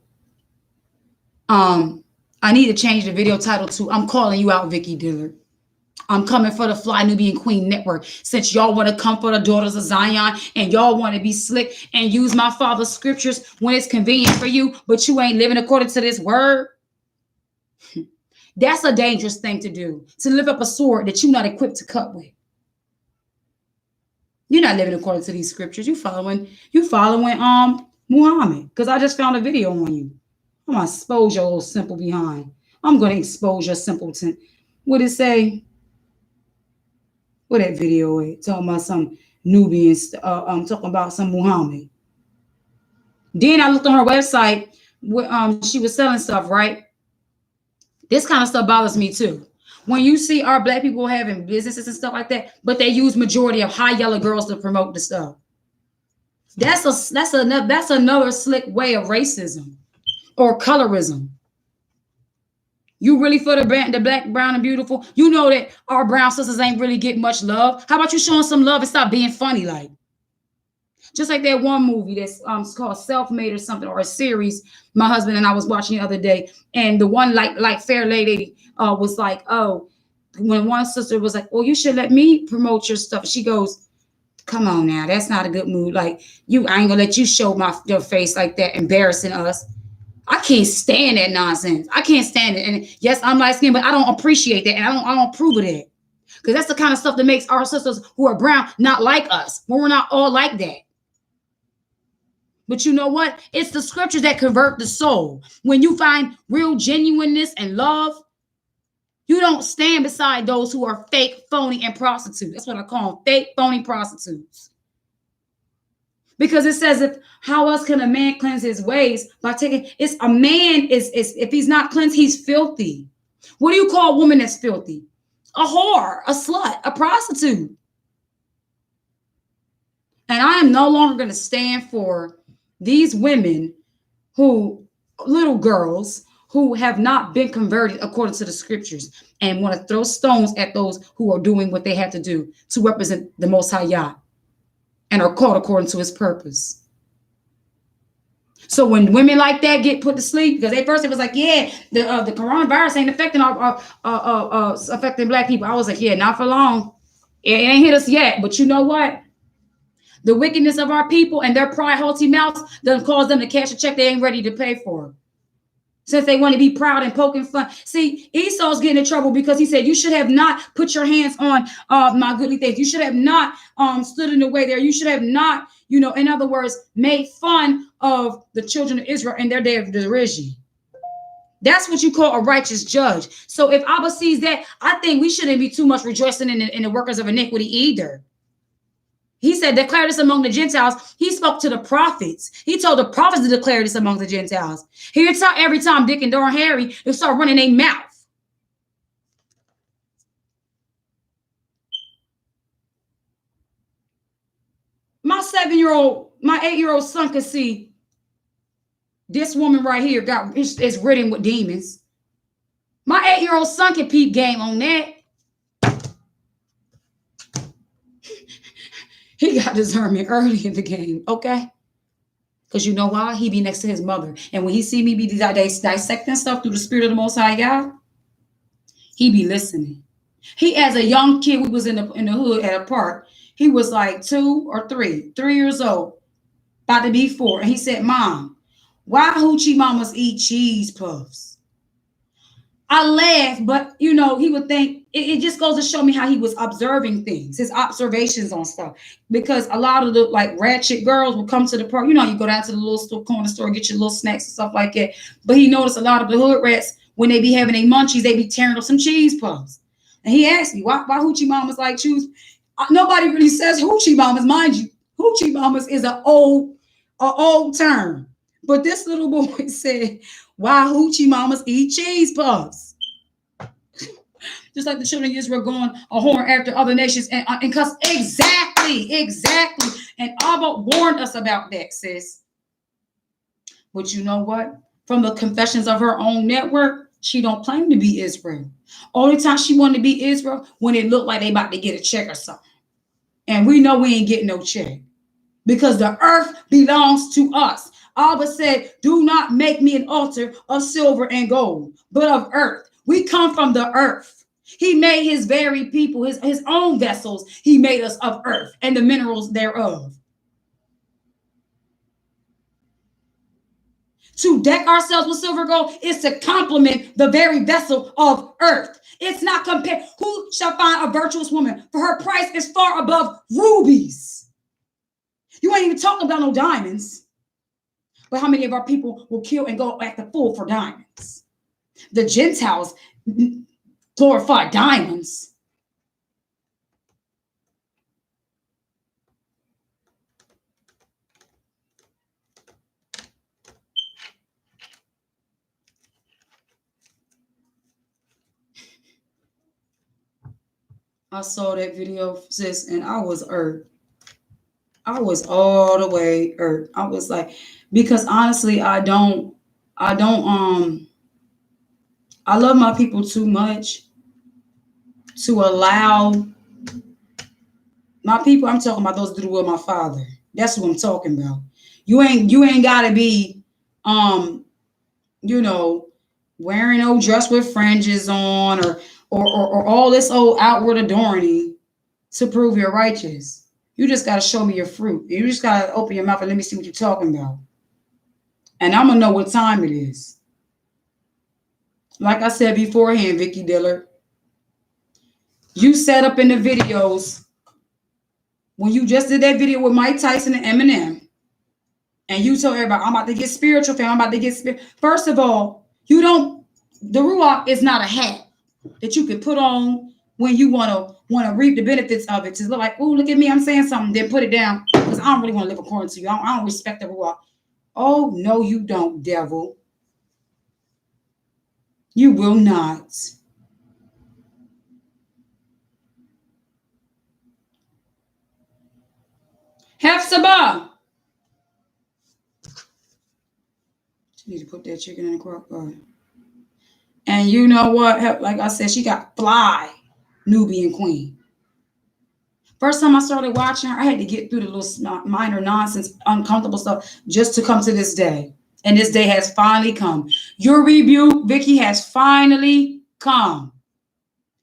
I need to change the video title to "I'm Calling You Out, Vicky Dillard." I'm coming for the Fly Nubian Queen Network. Since y'all want to come for the daughters of Zion and y'all want to be slick and use my father's scriptures when it's convenient for you, but you ain't living according to this word, that's a dangerous thing to do. To lift up a sword that you're not equipped to cut with. You're not living according to these scriptures. You following Muhammad. Because I just found a video on you. I'm gonna expose your little simple behind. I'm gonna expose your simpleton. What it say? What that video is? Talking about some Nubians, talking about some Muhammad. Then I looked on her website where she was selling stuff, right? This kind of stuff bothers me too. When you see our black people having businesses and stuff like that, but they use majority of high yellow girls to promote the stuff. That's another slick way of racism or colorism. You really for the black, brown, and beautiful? You know that our brown sisters ain't really get much love. How about you showing some love and stop being funny, like? Just like that one movie that's called Self-Made or something, or a series my husband and I was watching the other day, and the one like fair lady was like, oh, when one sister was like, well, you should let me promote your stuff. She goes, come on now, that's not a good mood. Like, I ain't gonna let you show your face like that, embarrassing us. I can't stand that nonsense. I can't stand it. And yes, I'm light skinned, but I don't appreciate that, and I don't approve of that, because that's the kind of stuff that makes our sisters who are brown not like us. When we're not all like that. But you know what? It's the scriptures that convert the soul. When you find real genuineness and love, you don't stand beside those who are fake, phony, and prostitutes. That's what I call them, fake, phony prostitutes. Because it says, how else can a man cleanse his ways? By taking, it's a man is if he's not cleansed, he's filthy. What do you call a woman that's filthy? A whore, a slut, a prostitute. And I am no longer going to stand for these women little girls who have not been converted according to the scriptures and want to throw stones at those who are doing what they have to do to represent the Most High Yah and are called according to his purpose. So when women like that get put to sleep, because at first it was like, yeah, the coronavirus ain't affecting affecting black people. I was like, yeah, not for long. It ain't hit us yet, but you know what? The wickedness of our people and their pride, haughty mouths doesn't cause them to cash a check they ain't ready to pay for. Since they want to be proud and poking fun. See, Esau's getting in trouble because he said, you should have not put your hands on my goodly things. You should have not stood in the way there. You should have not, in other words, made fun of the children of Israel in their day of derision. That's what you call a righteous judge. So if Abba sees that, I think we shouldn't be too much rejoicing in the workers of iniquity either. He said, declare this among the Gentiles. He spoke to the prophets. He told the prophets to declare this among the Gentiles. Here's how every time Dick and Dora Harry, they start running their mouth. My 8-year-old son could see this woman right here is ridden with demons. My 8-year-old son can peep game on that. He got discernment early in the game, okay? Because you know why? He be next to his mother. And when he see me be dissecting stuff through the spirit of the Most High God, he be listening. He, as a young kid, we was in the hood at a park. He was like 2 or 3 years old, about to be 4. And he said, Mom, why hoochie mamas eat cheese puffs? I laugh, but you know, he would think it just goes to show me how he was observing things, his observations on stuff. Because a lot of the like ratchet girls would come to the park. You know, you go down to the little store, corner store, get your little snacks and stuff like that. But he noticed a lot of the hood rats, when they be having their munchies, they be tearing up some cheese puffs. And he asked me, why hoochie mamas like choose? Nobody really says hoochie mamas, mind you. Hoochie mamas is an old term. But this little boy said, why hoochie mamas eat cheese puffs? Just like the children of Israel going a horn after other nations. And because exactly. And Abba warned us about that, sis. But you know what? From the confessions of her own network, she don't claim to be Israel. Only time she wanted to be Israel when it looked like they about to get a check or something. And we know we ain't getting no check. Because the earth belongs to us. Abba said, do not make me an altar of silver and gold, but of earth. We come from the earth. He made his very people, his own vessels. He made us of earth and the minerals thereof. To deck ourselves with silver gold is to complement the very vessel of earth. It's not compared. Who shall find a virtuous woman? For her price is far above rubies. You ain't even talking about no diamonds. But how many of our people will kill and go at the full for diamonds? The Gentiles glorify diamonds. I saw that video, sis, and I was irked. I was all the way irked. I was like, because honestly, I love my people too much to allow my people. I'm talking about those that do the will of my Father. That's what I'm talking about. You ain't gotta be, you know, wearing old dress with fringes on or all this old outward adorning to prove you're righteous. You just got to show me your fruit. You just got to open your mouth and let me see what you're talking about. And I'm going to know what time it is. Like I said beforehand, Vicky Dillard, you set up in the videos when you just did that video with Mike Tyson and Eminem, and you told everybody, I'm about to get spiritual, fam. I'm about to get spiritual. First of all, the Ruach is not a hat that you can put on when you want to reap the benefits of it. To look like, oh, look at me, I'm saying something, then put it down because I don't really want to live according to you. I don't respect the Ruach. Oh, no, you don't, devil. You will not. Hefzibah. She need to put that chicken in the crock pot. And you know what? Like I said, she got fly Nubian queen. First time I started watching her, I had to get through the little minor nonsense, uncomfortable stuff just to come to this day. And this day has finally come. Your rebuke, Vicky, has finally come.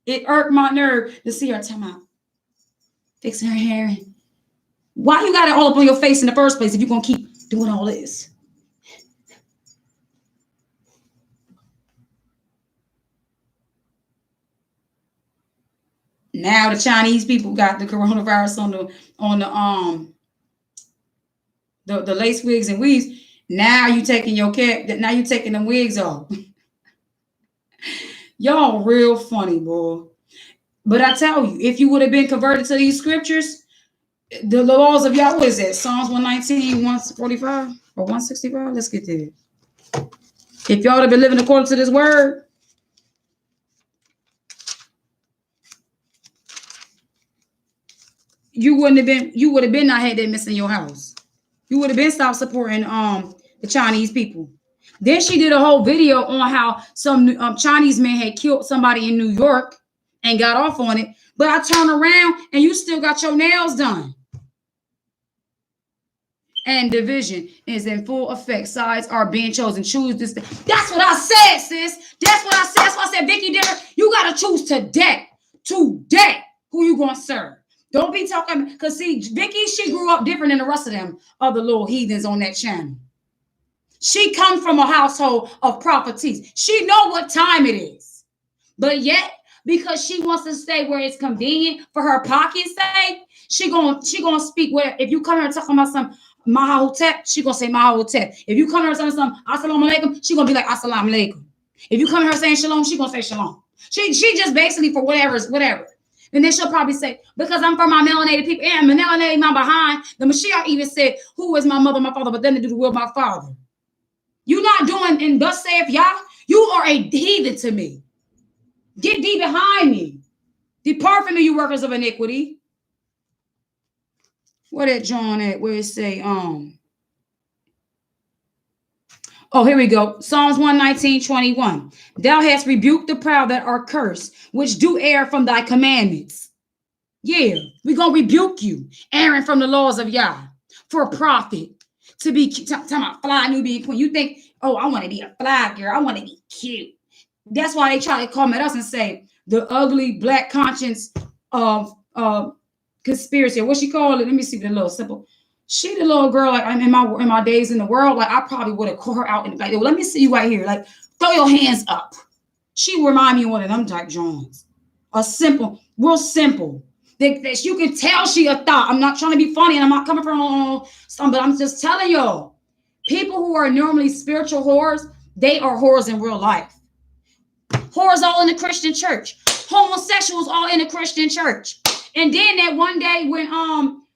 It irked my nerve to see her time out, fixing her hair. Why you got it all up on your face in the first place if you're going to keep doing all this? Now the Chinese people got the coronavirus on the lace wigs and weaves. Now you taking your cap. Now you taking them wigs off. Y'all real funny, boy. But I tell you, if you would have been converted to these scriptures, the laws of Yahweh, what is that? Psalms 119, 145 or 165? Let's get there. If y'all have been living according to this word, you would have been not had that mess in your house. You would have been stopped supporting the Chinese people. Then she did a whole video on how some Chinese man had killed somebody in New York and got off on it. But I turn around and you still got your nails done. And division is in full effect. Sides are being chosen. Choose this. That's what I said, sis. That's what I said. That's why I said, Vicky Dillard, you got to choose today who you going to serve. Don't be talking, because see, Vicky, she grew up different than the rest of them other little heathens on that channel. She come from a household of prophetess. She know what time it is. But yet, because she wants to stay where it's convenient for her pocket's sake, she gonna speak where if you come here talking about some Mahotep, she gonna say Mahotep. If you come here saying some Assalamu alaikum, she gonna be like Assalamu alaikum. If you come here saying shalom, she gonna say shalom. She just basically for whatever. And then she'll probably say, because I'm from my melanated people, and melanated my behind. The Mashiach even said, who is my mother, my father, but then to do the will of my father. You not doing, and thus saith Yah, you are a heathen to me. Get thee behind me. Depart from me, you workers of iniquity. Where that John at? Where it say, oh, here we go. Psalms 119:21. Thou hast rebuked the proud that are cursed, which do err from thy commandments. Yeah, we're going to rebuke you, erring from the laws of Yah, for a prophet to be talking about fly Nubian queen. You think, oh, I want to be a fly girl. I want to be cute. That's why they try to come at us and say the ugly black conscience of conspiracy. What she call it? Let me see the little simple. She the little girl like in my days in the world. Like I probably would have called her out and like, well, let me see you right here. Like throw your hands up. She remind me of one of them type Jones. A simple, real simple. That you can tell she a thought. I'm not trying to be funny and I'm not coming from something, but I'm just telling y'all, people who are normally spiritual whores, they are whores in real life. Whores all in the Christian church. Homosexuals all in the Christian church. And then that one day when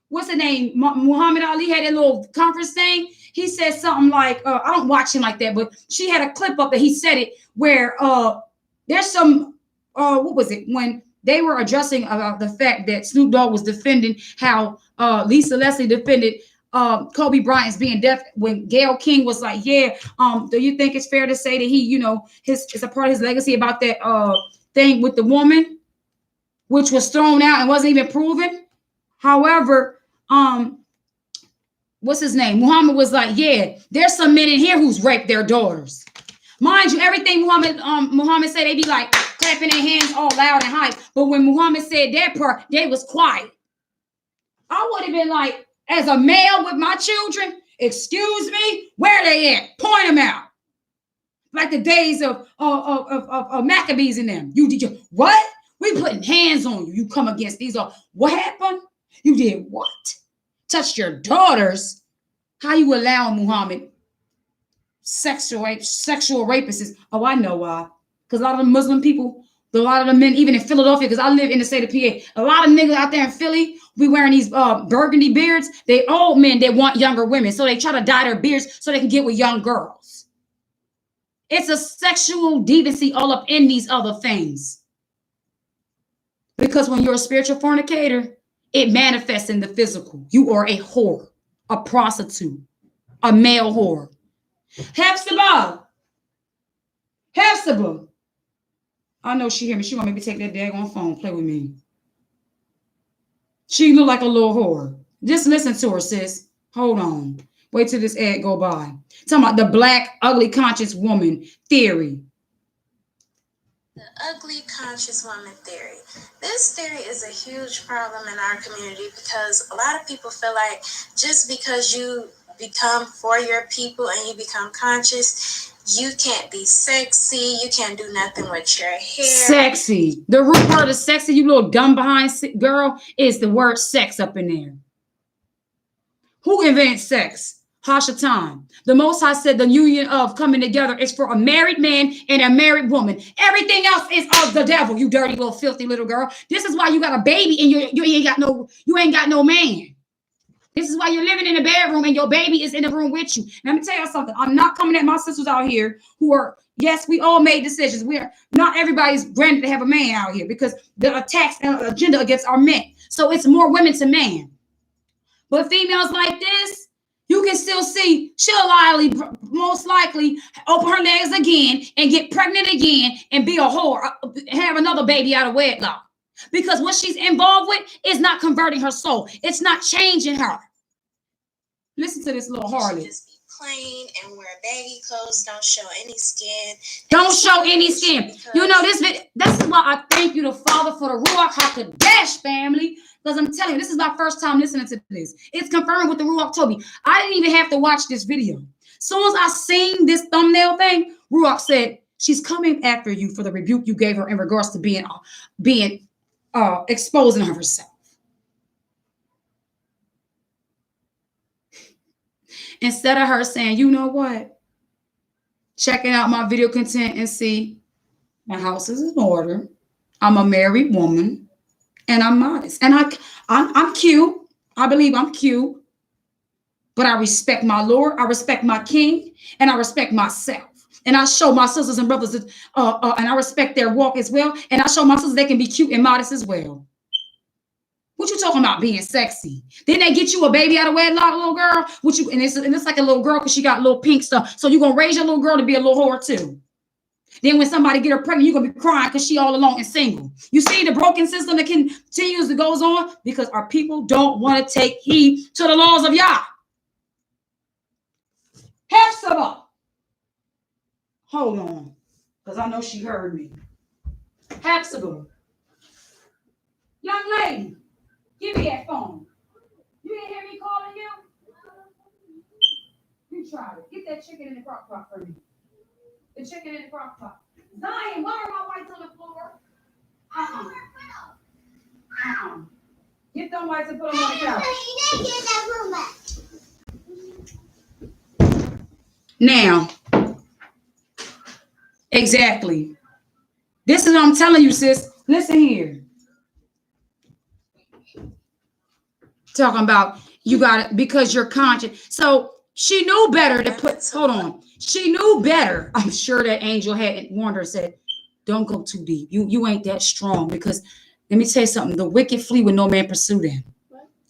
what's the name? Muhammad Ali had that little conference thing. He said something like, I don't watch him like that, but she had a clip up that he said it where there's some what was it when they were addressing about the fact that Snoop Dogg was defending how Lisa Leslie defended Kobe Bryant's being deaf when Gayle King was like, yeah, do you think it's fair to say that he, you know, it's a part of his legacy about that thing with the woman, which was thrown out and wasn't even proven. However, what's his name? Muhammad was like, yeah, there's some men in here who's raped their daughters. Mind you, everything Muhammad said, they be like clapping their hands all loud and high. But when Muhammad said that part, they was quiet. I would have been like, as a male with my children, excuse me, where they at? Point them out. Like the days of Maccabees and them. You did you what? We putting hands on you. You come against these. What happened? You did what? Touched your daughters? How you allow Muhammad sexual rapists? Oh, I know why. Because a lot of the Muslim people, a lot of the men, even in Philadelphia, because I live in the state of PA, a lot of niggas out there in Philly, we wearing these burgundy beards. They old men that want younger women. So they try to dye their beards so they can get with young girls. It's a sexual deviancy all up in these other things. Because when you're a spiritual fornicator, it manifests in the physical. You are a whore, a prostitute, a male whore. Hepzibah. I know she hear me. She want me to take that daggone phone, play with me. She look like a little whore. Just listen to her, sis. Hold on. Wait till this ad go by. Talking about the black, ugly, conscious woman theory. The ugly conscious woman theory. This theory is a huge problem in our community because a lot of people feel like just because you become for your people and you become conscious, you can't be sexy. You can't do nothing with your hair. Sexy. The root word of sexy, you little dumb behind girl, is the word sex up in there. Who invented sex? Hashatan. The Most High said the union of coming together is for a married man and a married woman. Everything else is of the devil, you dirty little filthy little girl. This is why you got a baby and you ain't got no man. This is why you're living in a bedroom and your baby is in the room with you. Now, let me tell you something. I'm not coming at my sisters out here who are, yes, we all made decisions. We're not everybody's granted to have a man out here because the attacks and agenda against our men. So it's more women to man. But females like this, you can still see she'll most likely open her legs again and get pregnant again and be a whore, have another baby out of wedlock. Because what she's involved with is not converting her soul. It's not changing her. Listen to this little harlot. Just be plain and wear baggy clothes. Don't show any skin. Don't show any skin. You know, this is why I thank you, the Father, for the Ruach HaKodesh family. Because I'm telling you, this is my first time listening to this. It's confirming what the Ruach told me. I didn't even have to watch this video. As soon as I seen this thumbnail thing, Ruach said, She's coming after you for the rebuke you gave her in regards to being exposing herself. Instead of her saying, you know what, checking out my video content and see my house is in order. I'm a married woman and I'm modest. And I'm cute. I believe I'm cute. But I respect my Lord, I respect my King, and I respect myself. And I show my sisters and brothers, and I respect their walk as well. And I show my sisters they can be cute and modest as well. What you talking about being sexy? Then they get you a baby out of wedlock, little girl. What you and it's like a little girl because she got little pink stuff. So you gonna raise your little girl to be a little whore too. Then when somebody get her pregnant, you're gonna be crying because she all alone and single. You see the broken system that continues that goes on because our people don't want to take heed to the laws of Yah. Hepzibah. Hold on, because I know she heard me. Hepzibah. Young lady, give me that phone. You didn't hear me calling you? You tried it. Get that chicken in the crock pot for me. The chicken in the crock pot. Zion, why are my whites on the floor? Get them whites and put them on the couch. Now, exactly. This is what I'm telling you, sis. Listen here. Talking about you got it because you're conscious. So she knew better to put, hold on. She knew better. I'm sure that angel had warned her, said, don't go too deep. You ain't that strong because let me tell you something. The wicked flee when no man pursue them.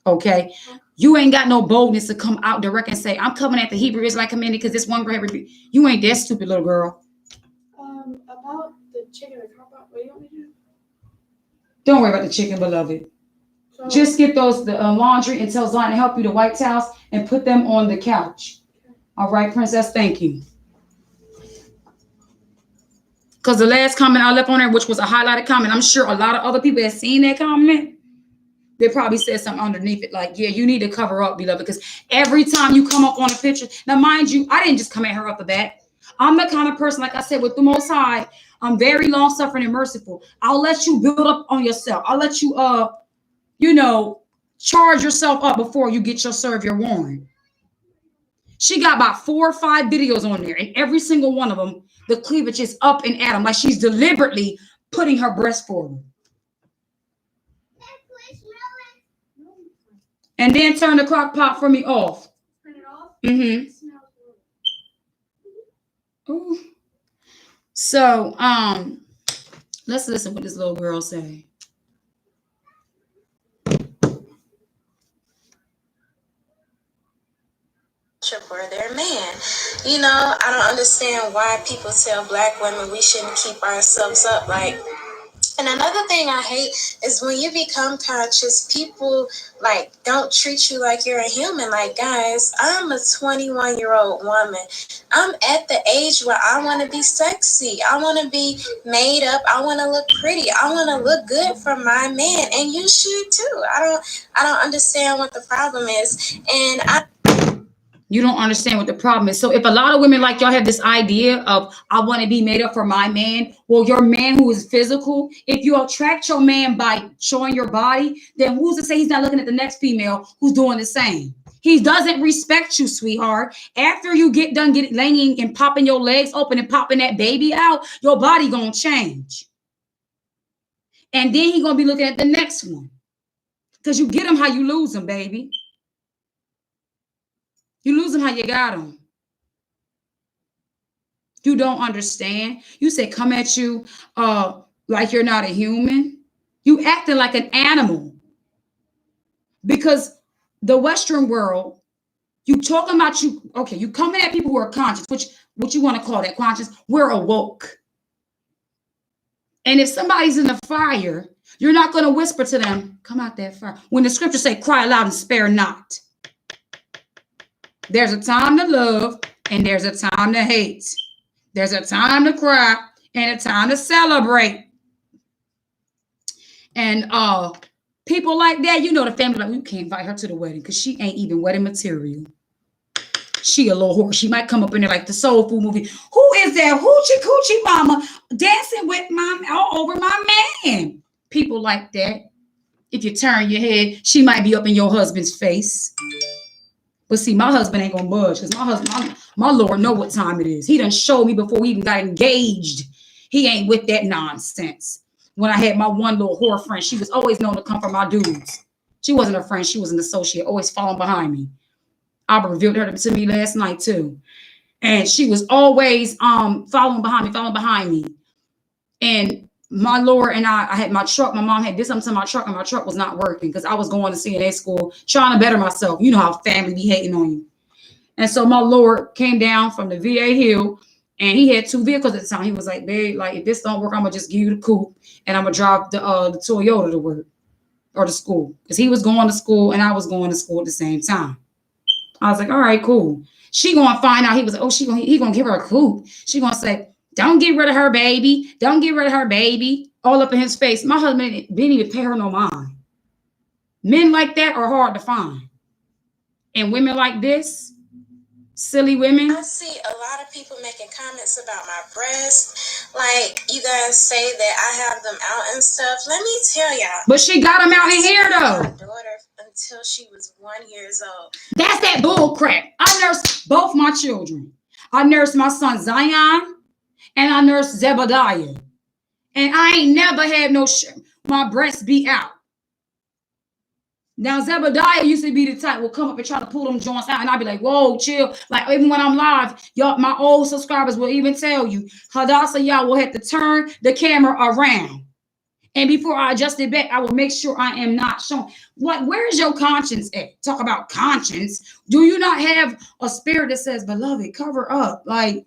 Okay. You ain't got no boldness to come out direct and say, I'm coming at the Hebrew Israelite community because this one girl had you ain't that stupid little girl. About the chicken and crock pot, what do you want me to do? Don't worry about the chicken, beloved. So, just get the laundry and tell Zion to help you to wipe towels and put them on the couch. Okay. All right, princess, thank you. Because the last comment I left on there, which was a highlighted comment, I'm sure a lot of other people have seen that comment. They probably said something underneath it like, yeah, you need to cover up, beloved, because every time you come up on a picture, now mind you, I didn't just come at her up the bat. I'm the kind of person, like I said, with the Most High, I'm very long-suffering and merciful. I'll let you build up on yourself. I'll let you, charge yourself up before you get your warrant. She got about 4 or 5 videos on there, and every single one of them, the cleavage is up and at them, like she's deliberately putting her breast forward. And then turn the crock pot for me off. Turn it off? Mm-hmm. Ooh. So, let's listen what this little girl say. For their man. You know, I don't understand why people tell black women we shouldn't keep ourselves up. Like, and another thing I hate is when you become conscious, people like don't treat you like you're a human. Like, guys, I'm a 21-year-old woman. I'm at the age where I want to be sexy. I want to be made up. I want to look pretty. I want to look good for my man, and you should too. I don't understand what the problem is, and You don't understand what the problem is. So if a lot of women like y'all have this idea of, I want to be made up for my man, well, your man who is physical, if you attract your man by showing your body, then who's to say he's not looking at the next female who's doing the same? He doesn't respect you, sweetheart. After you get done laying and popping your legs open and popping that baby out, your body gonna change. And then he gonna be looking at the next one. Because you get him how you lose him, baby. You lose them how you got them. You don't understand. You say come at you like you're not a human. You acting like an animal. Because the Western world, you talking about you, okay, you coming at people who are conscious, which what you want to call that conscious, we're awoke. And if somebody's in the fire, you're not going to whisper to them, come out that fire. When the scriptures say cry aloud and spare not. There's a time to love and there's a time to hate. There's a time to cry and a time to celebrate. And people like that, you know, the family like, you can't invite her to the wedding because she ain't even wedding material. She a little whore. She might come up in there like the soul food movie. Who is that hoochie coochie mama dancing with all over my man? People like that. If you turn your head, she might be up in your husband's face. But see, my husband ain't gonna budge because my husband, my Lord, know what time it is. He done showed me before we even got engaged. He ain't with that nonsense. When I had my one little whore friend, she was always known to come for my dudes. She wasn't a friend, she was an associate, always following behind me. I revealed her to me last night too. And she was always following behind me. And my Lord and I had my truck. My mom had did something to my truck, and my truck was not working because I was going to CNA school, trying to better myself. You know how family be hating on you. And so my Lord came down from the VA Hill, and he had 2 vehicles at the time. He was like, babe, like, if this don't work, I'm going to just give you the coupe, and I'm going to drive the Toyota to work or to school. Because he was going to school, and I was going to school at the same time. I was like, all right, cool. She going to find out. He was like, oh, he going to give her a coupe. She going to say, don't get rid of her, baby. Don't get rid of her, baby. All up in his face. My husband didn't even pay her no mind. Men like that are hard to find. And women like this, silly women. I see a lot of people making comments about my breasts. Like, you guys say that I have them out and stuff. Let me tell y'all. But she got them out in here, though. My daughter until she was 1 year old. That's that bull crap. I nursed both my children. I nursed my son Zion, and I nursed Zebediah. And I ain't never had my breasts be out. Now, Zebediah used to be the type will come up and try to pull them joints out, and I'd be like, whoa, chill. Like, even when I'm live, y'all, my old subscribers will even tell you, Hadassah, y'all will have to turn the camera around. And before I adjust it back, I will make sure I am not showing. Where's your conscience at? Talk about conscience. Do you not have a spirit that says, beloved, cover up? Like,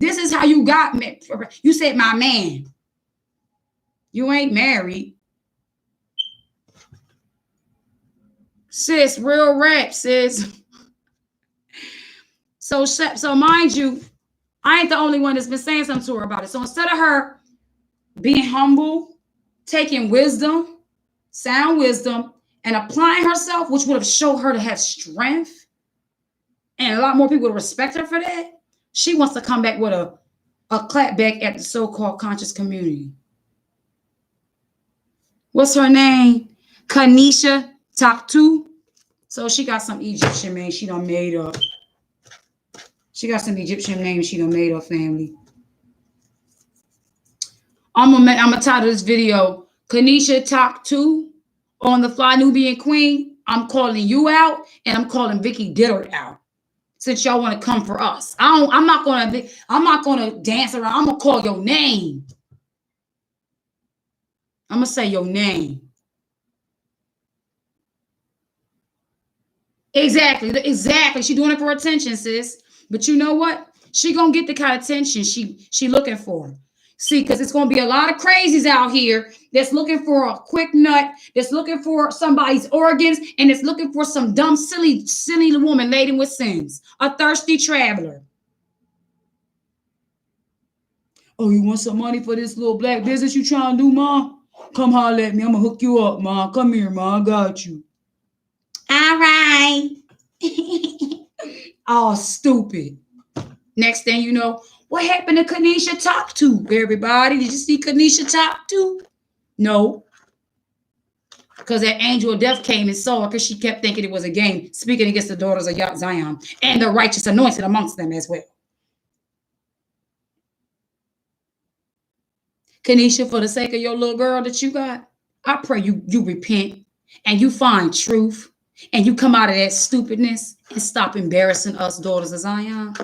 this is how you got me. You said my man. You ain't married. Sis, real rap, sis. So mind you, I ain't the only one that's been saying something to her about it. So instead of her being humble, taking wisdom, sound wisdom, and applying herself, which would have showed her to have strength, and a lot more people would respect her for that, she wants to come back with a clap back at the so-called conscious community. What's her name? Kanisha Taktu. So she got some Egyptian name she done made up. She got some Egyptian name she done made up, family. I'm gonna title this video Kanisha Taktu on the Fly Nubian Queen. I'm calling you out, and I'm calling Vicky Dillard out. Since y'all want to come for us, I'm not gonna dance around. I'm gonna call your name. I'm gonna say your name. Exactly. She doing it for attention, sis. But you know what? She gonna get the kind of attention she looking for. See, because it's gonna be a lot of crazies out here that's looking for a quick nut, that's looking for somebody's organs, and it's looking for some dumb, silly woman laden with sins. A thirsty traveler. Oh, you want some money for this little black business you trying to do, Ma? Come holler at me. I'm gonna hook you up, Ma. Come here, Ma. I got you. All right. Oh, stupid. Next thing you know, what happened to Kanisha Taktu, everybody? Did you see Kanisha Taktu? No. Because that angel of death came and saw her because she kept thinking it was a game, speaking against the daughters of Zion and the righteous anointed amongst them as well. Kanisha, for the sake of your little girl that you got, I pray you repent and you find truth and you come out of that stupidness and stop embarrassing us daughters of Zion.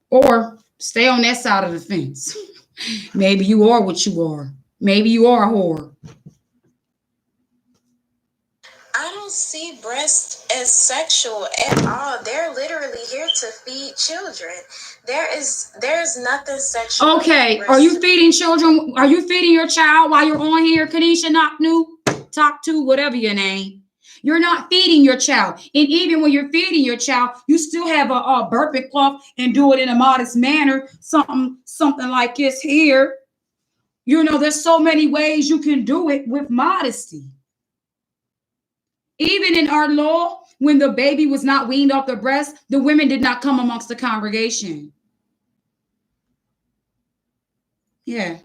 Or stay on that side of the fence. Maybe you are what you are. Maybe you are a whore. I don't see breasts as sexual at all. They're literally here to feed children. There's nothing sexual. Okay, are you feeding children? Are you feeding your child while you're on here, Kanisha Taktu, whatever your name? You're not feeding your child. And even when you're feeding your child, you still have a burping cloth and do it in a modest manner. Something like this here. You know, there's so many ways you can do it with modesty. Even in our law, when the baby was not weaned off the breast, the women did not come amongst the congregation. Yeah.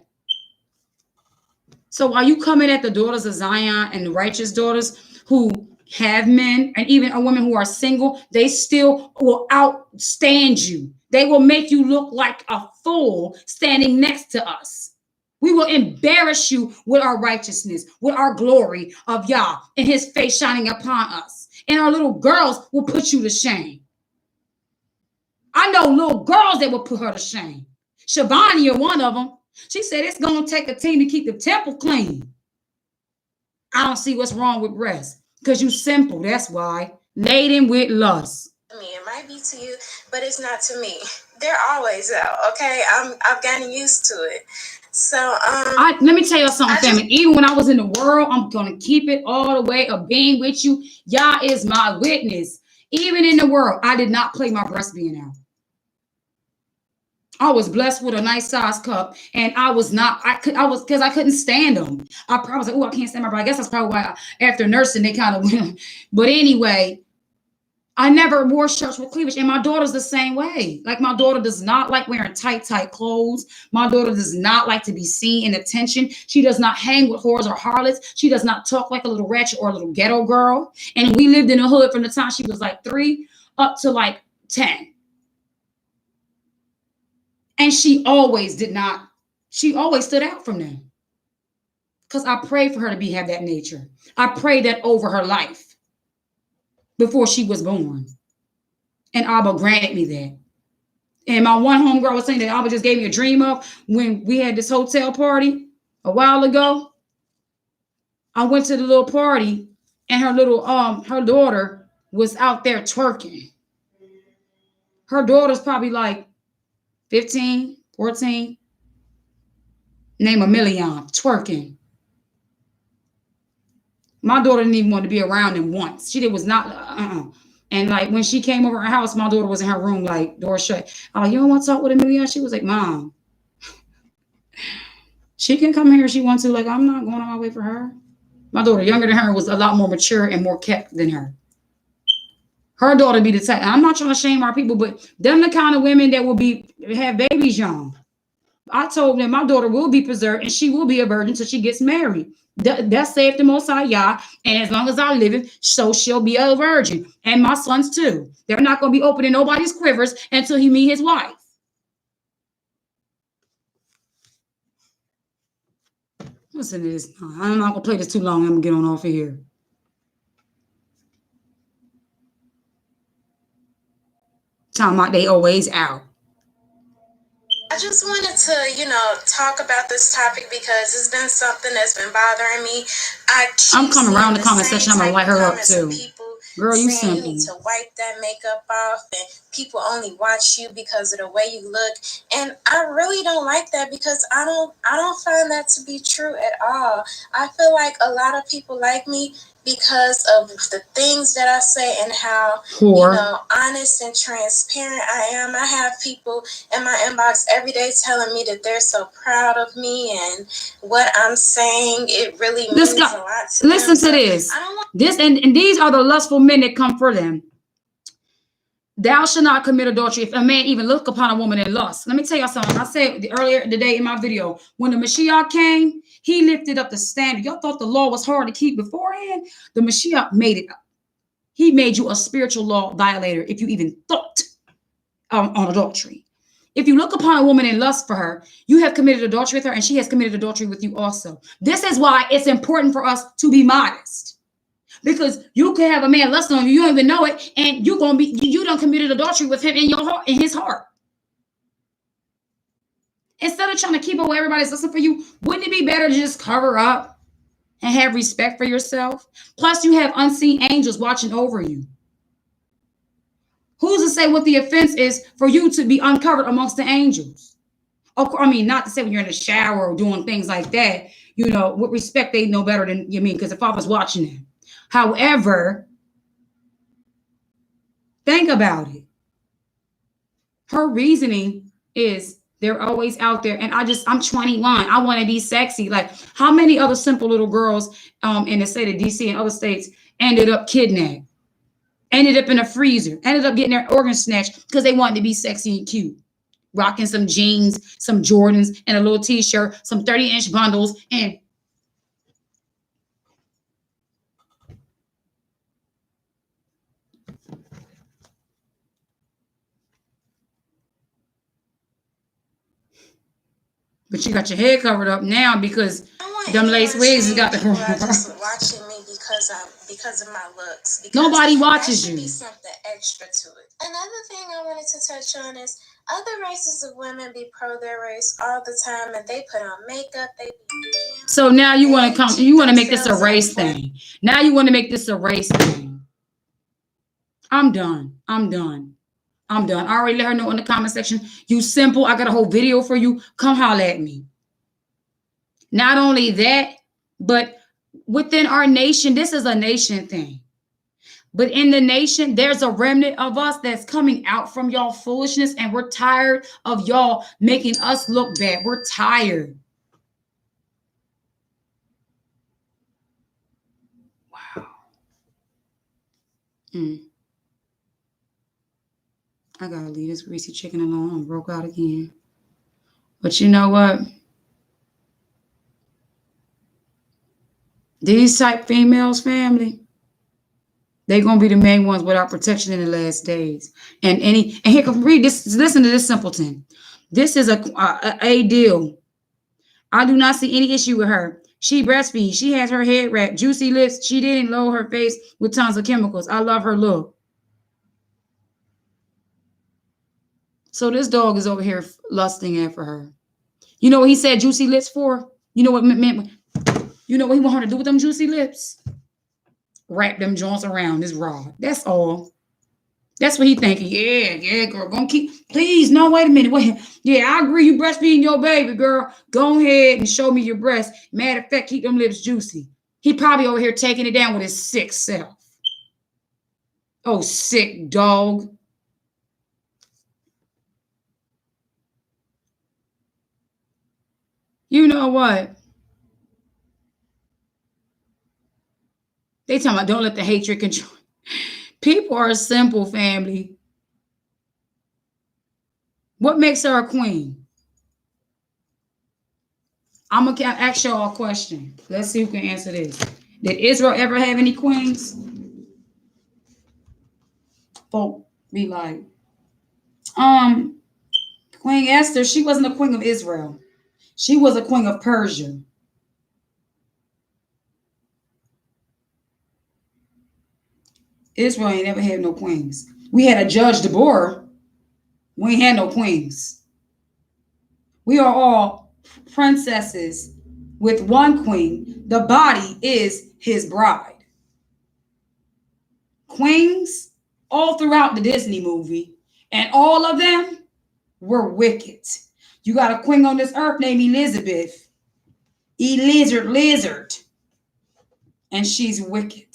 So are you coming at the daughters of Zion and the righteous daughters who have men, and even a women who are single? They still will outstand you. They will make you look like a fool standing next to us. We will embarrass you with our righteousness, with our glory of Yah and his face shining upon us. And our little girls will put you to shame. I know little girls that will put her to shame. Shavani are one of them. She said it's going to take a team to keep the temple clean. I don't see what's wrong with breasts. Because you simple, that's why. Laden with lust. I mean, it might be to you, but it's not to me. They're always out, okay? I've gotten used to it. So let me tell you something, family. Even when I was in the world, I'm gonna keep it all the way of being with you. Yah is my witness. Even in the world, I did not play my breast being out. I was blessed with a nice size cup, and I was because I couldn't stand them. I probably was like, oh, I can't stand my breast. I guess that's probably why after nursing they kind of went. But anyway, I never wore shirts with cleavage, and my daughter's the same way. Like, my daughter does not like wearing tight clothes. My daughter does not like to be seen in attention. She does not hang with whores or harlots. She does not talk like a little ratchet or a little ghetto girl. And we lived in the hood from the time she was like 3 up to like 10. And she always stood out from them. Because I prayed for her to have that nature. I prayed that over her life before she was born. And Abba granted me that. And my one homegirl was saying that Abba just gave me a dream of when we had this hotel party a while ago. I went to the little party and her daughter was out there twerking. Her daughter's probably like 15, 14. Name a million, twerking. My daughter didn't even want to be around him once. She was not, And like when she came over her house, my daughter was in her room, like door shut. I'm like, you don't want to talk with a million? She was like, Mom, she can come here if she wants to. Like, I'm not going on my way for her. My daughter, younger than her, was a lot more mature and more kept than her. Her daughter be the type. I'm not trying to shame our people, but them the kind of women that will have babies young. I told them my daughter will be preserved and she will be a virgin until she gets married. That's safe the Most High Yah. And as long as I live, so she'll be a virgin. And my sons too. They're not going to be opening nobody's quivers until he meet his wife. Listen to this. I'm not going to play this too long. I'm going to get on off of here. Talking about they always out. I just wanted to, talk about this topic because it's been something that's been bothering me. I'm coming around the comment section. I'm going to light her up too. Girl, you simple. You need to wipe that makeup off, and people only watch you because of the way you look. And I really don't like that because I don't find that to be true at all. I feel like a lot of people like me because of the things that I say and how honest and transparent I am. I have people in my inbox every day telling me that they're so proud of me and what I'm saying. It really means a lot to them. Listen to this. And these are the lustful men that come for them. Thou shalt not commit adultery if a man even look upon a woman in lust. Let me tell you something. I said earlier today in my video, when the Mashiach came, he lifted up the standard. Y'all thought the law was hard to keep beforehand? The Mashiach made it up. He made you a spiritual law violator if you even thought on adultery. If you look upon a woman in lust for her, you have committed adultery with her, and she has committed adultery with you also. This is why it's important for us to be modest. Because you can have a man lust on you, you don't even know it, and you done committed adultery with him in your heart, in his heart. Instead of trying to keep away everybody's listening for you, wouldn't it be better to just cover up and have respect for yourself? Plus, you have unseen angels watching over you. Who's to say what the offense is for you to be uncovered amongst the angels? I mean, not to say when you're in the shower or doing things like that, with respect, they know better than you mean, because the Father's watching them. However, think about it. Her reasoning is They're always out there. And I'm 21. I want to be sexy. Like, how many other simple little girls in the state of DC and other states ended up kidnapped, ended up in a freezer, ended up getting their organs snatched because they wanted to be sexy and cute, rocking some jeans, some Jordans, and a little t-shirt, some 30-inch bundles, and but you got your head covered up now because them lace wigs has got the people are just watching me because of my looks. Because nobody watches you. There should be something extra to it. Another thing I wanted to touch on is other races of women be pro their race all the time, and they put on makeup. So now you want to make this a race thing. Now you want to make this a race thing. I'm done. I already let her know in the comment section. You simple. I got a whole video for you. Come holler at me. Not only that, but within our nation, this is a nation thing. But in the nation, there's a remnant of us that's coming out from y'all foolishness, and we're tired of y'all making us look bad. We're tired. Wow. I gotta leave this greasy chicken alone. I'm broke out again. But you know what? These type females, family, they're gonna be the main ones without protection in the last days. And here, read this. Listen to this simpleton. This is a deal. I do not see any issue with her. She breastfeeds. She has her head wrapped, juicy lips. She didn't load her face with tons of chemicals. I love her look. So this dog is over here lusting after her. You know what he said juicy lips for? You know what meant? You know what he want her to do with them juicy lips? Wrap them joints around this rod. That's all. That's what he thinking. Yeah, girl. Gonna keep. Please, no, wait a minute. Wait. Yeah, I agree. You breastfeeding your baby, girl. Go ahead and show me your breast. Matter of fact, keep them lips juicy. He probably over here taking it down with his sick self. Oh, sick dog. You know what? They talking about don't let the hatred control. People are simple, family. What makes her a queen? I'm going to ask y'all a question. Let's see who can answer this. Did Israel ever have any queens? Folk be like, Queen Esther, she wasn't a queen of Israel. She was a queen of Persia. Israel ain't never had no queens. We had a Judge Deborah. We ain't had no queens. We are all princesses with one queen. The body is his bride. Queens all throughout the Disney movie, and all of them were wicked. You got a queen on this earth named Elizabeth. Lizard. And she's wicked.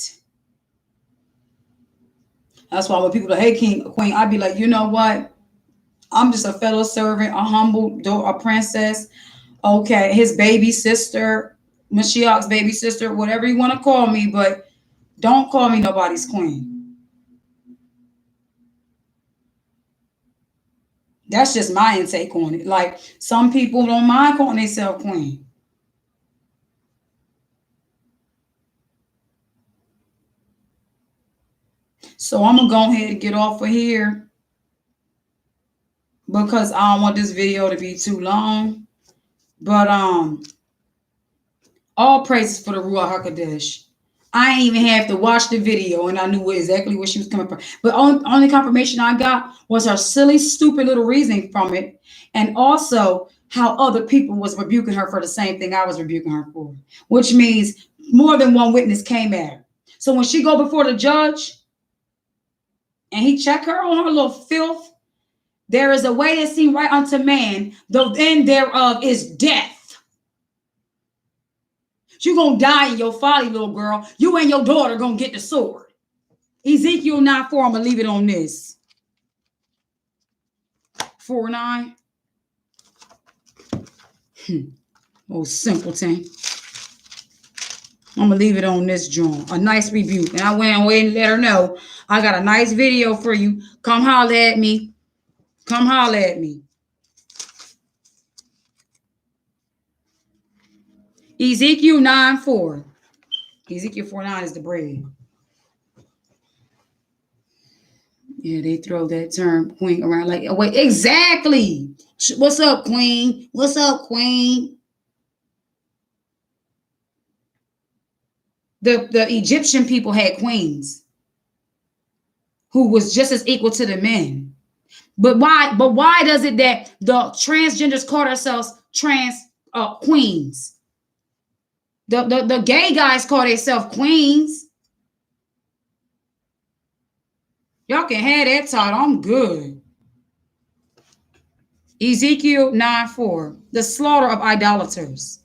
That's why when people are, hey, king, queen, I'd be like, you know what? I'm just a fellow servant, a humble, a princess. Okay, his baby sister, Mashiach's baby sister, whatever you want to call me, but don't call me nobody's queen. That's just my intake on it. Like, some people don't mind calling themselves queen. So I'm going to go ahead and get off of here because I don't want this video to be too long. But all praises for the Ruach HaKodesh. I ain't even have to watch the video and I knew exactly where she was coming from. But only confirmation I got was her silly, stupid little reasoning from it. And also how other people was rebuking her for the same thing I was rebuking her for. Which means more than one witness came at her. So when she go before the judge and he check her on her little filth, there is a way that seem right unto man, the end thereof is death. You're going to die in your folly, little girl. You and your daughter going to get the sword. Ezekiel 9:4, I'm going to leave it on this. 4:9. Oh, simpleton. I'm gonna leave it on this joint. A nice review. And I went away and let her know I got a nice video for you. Come holler at me. Come holler at me. Ezekiel 9:4. Ezekiel 4:9 is the bread. Yeah, they throw that term queen around like, oh, wait, exactly. What's up, queen? What's up, queen? The Egyptian people had queens who was just as equal to the men. But why does it that the transgenders call themselves trans queens? The gay guys call themselves queens. Y'all can have that title. I'm good. Ezekiel 9:4. The slaughter of idolaters.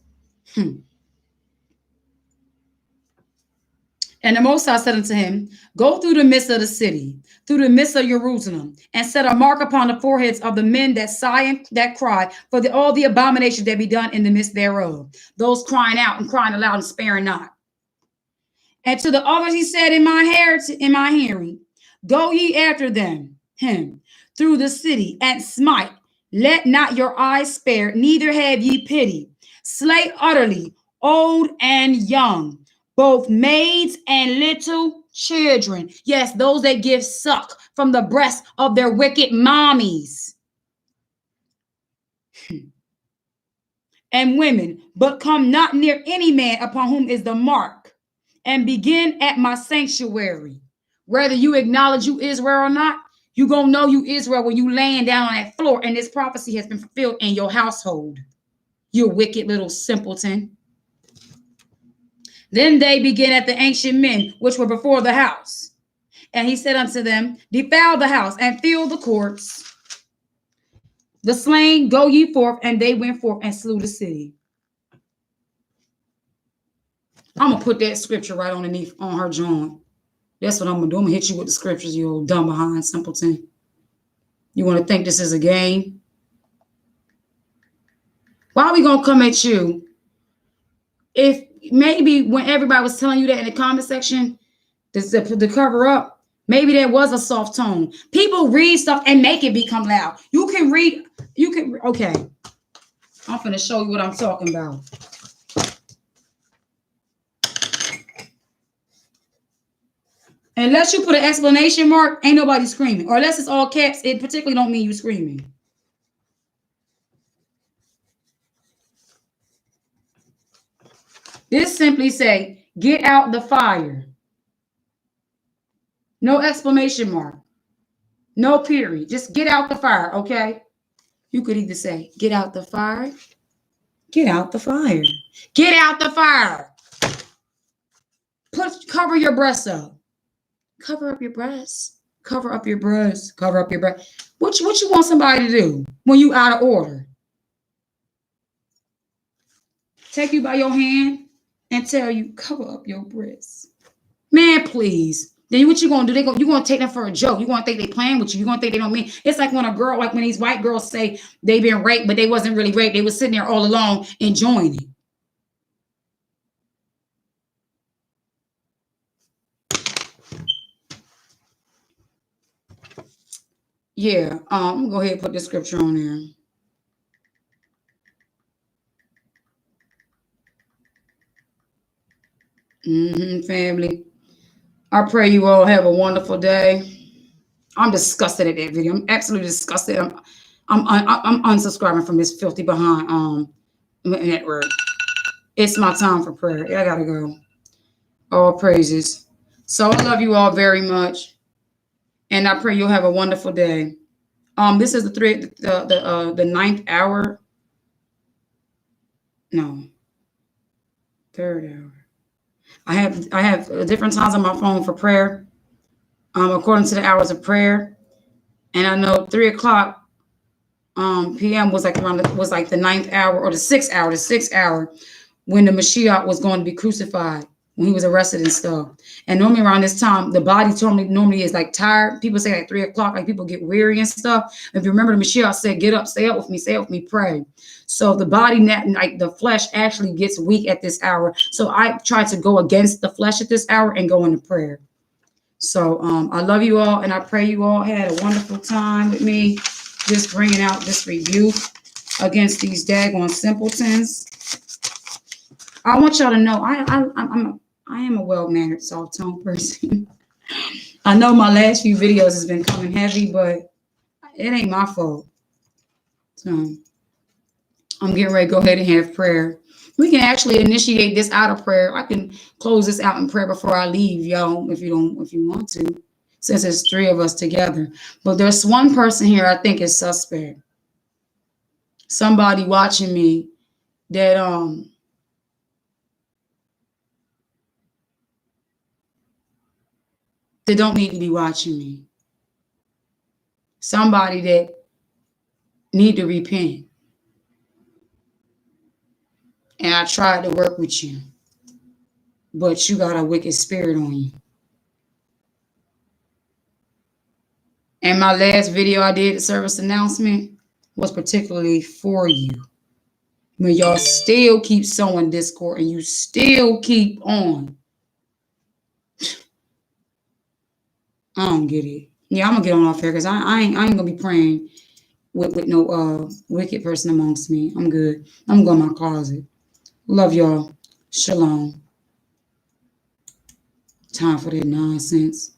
And the Most High said unto him, go through the midst of the city, through the midst of Jerusalem, and set a mark upon the foreheads of the men that sigh and that cry for all the abominations that be done in the midst thereof. Those crying out and crying aloud and sparing not. And to the others he said in my hearing, go ye after him through the city and smite. Let not your eyes spare, neither have ye pity. Slay utterly old and young, both maids and little children. Yes, those that give suck from the breasts of their wicked mommies. And women, but come not near any man upon whom is the mark, and begin at my sanctuary. Whether you acknowledge you Israel or not, you gonna know you Israel when you laying down on that floor and this prophecy has been fulfilled in your household. You wicked little simpleton. Then they begin at the ancient men which were before the house. And he said unto them, defile the house and fill the courts. The slain, go ye forth, and they went forth and slew the city. I'm going to put that scripture right underneath on her joint. That's what I'm going to do. I'm going to hit you with the scriptures, you old dumb behind simpleton. You want to think this is a game? Why are we going to come at you if maybe when everybody was telling you that in the comment section, the cover up, maybe there was a soft tone. People read stuff and make it become loud. You can read, okay. I'm finna show you what I'm talking about. Unless you put an exclamation mark, ain't nobody screaming. Or unless it's all caps, it particularly don't mean you screaming. This simply say, get out the fire. No exclamation mark. No period. Just get out the fire, okay? You could either say, get out the fire. Get out the fire. Get out the fire. Cover your breasts up. Cover up your breasts. Cover up your breasts. Cover up your breasts. What you want somebody to do when you out of order? Take you by your hand and tell you, cover up your breasts. Man, please. Then what you gonna do? You're gonna take them for a joke. You're gonna think they playing with you. You're gonna think they don't mean. It's like when a girl, like when these white girls say they been raped, but they wasn't really raped. They was sitting there all along enjoying it. Yeah, I'm gonna go ahead and put this scripture on there. Family. I pray you all have a wonderful day. I'm disgusted at that video. I'm absolutely disgusted. I'm unsubscribing from this filthy behind network. It's my time for prayer. I gotta go. All praises. So I love you all very much, and I pray you'll have a wonderful day. This is the ninth hour. No, third hour. I have different times on my phone for prayer, according to the hours of prayer, and I know 3:00 p.m. was like the ninth hour or the sixth hour when the Mashiach was going to be crucified. when he was arrested and stuff. And normally around this time, the body normally is like tired. People say like 3 o'clock, like people get weary and stuff. If you remember, the Mashiach said, "Get up, stay up with me, pray." So the body, like the flesh, actually gets weak at this hour. So I try to go against the flesh at this hour and go into prayer. So I love you all, and I pray you all had a wonderful time with me, just bringing out this rebuke against these daggone simpletons. I want y'all to know I am a well-mannered, soft-toned person. I know my last few videos has been coming heavy, but it ain't my fault. So I'm getting ready to go ahead and have prayer. We can actually initiate this out of prayer. I can close this out in prayer before I leave, y'all, if you want to, since it's 3 of us together. But there's one person here I think is suspect. Somebody watching me that they don't need to be watching me. Somebody that need to repent. And I tried to work with you, but you got a wicked spirit on you. And my last video I did, the service announcement, was particularly for you. When y'all still keep sowing discord and you still keep on. I don't get it. Yeah, I'm gonna get on off here because I ain't gonna be praying with no wicked person amongst me. I'm good. I'm gonna go in my closet. Love y'all. Shalom. Time for that nonsense.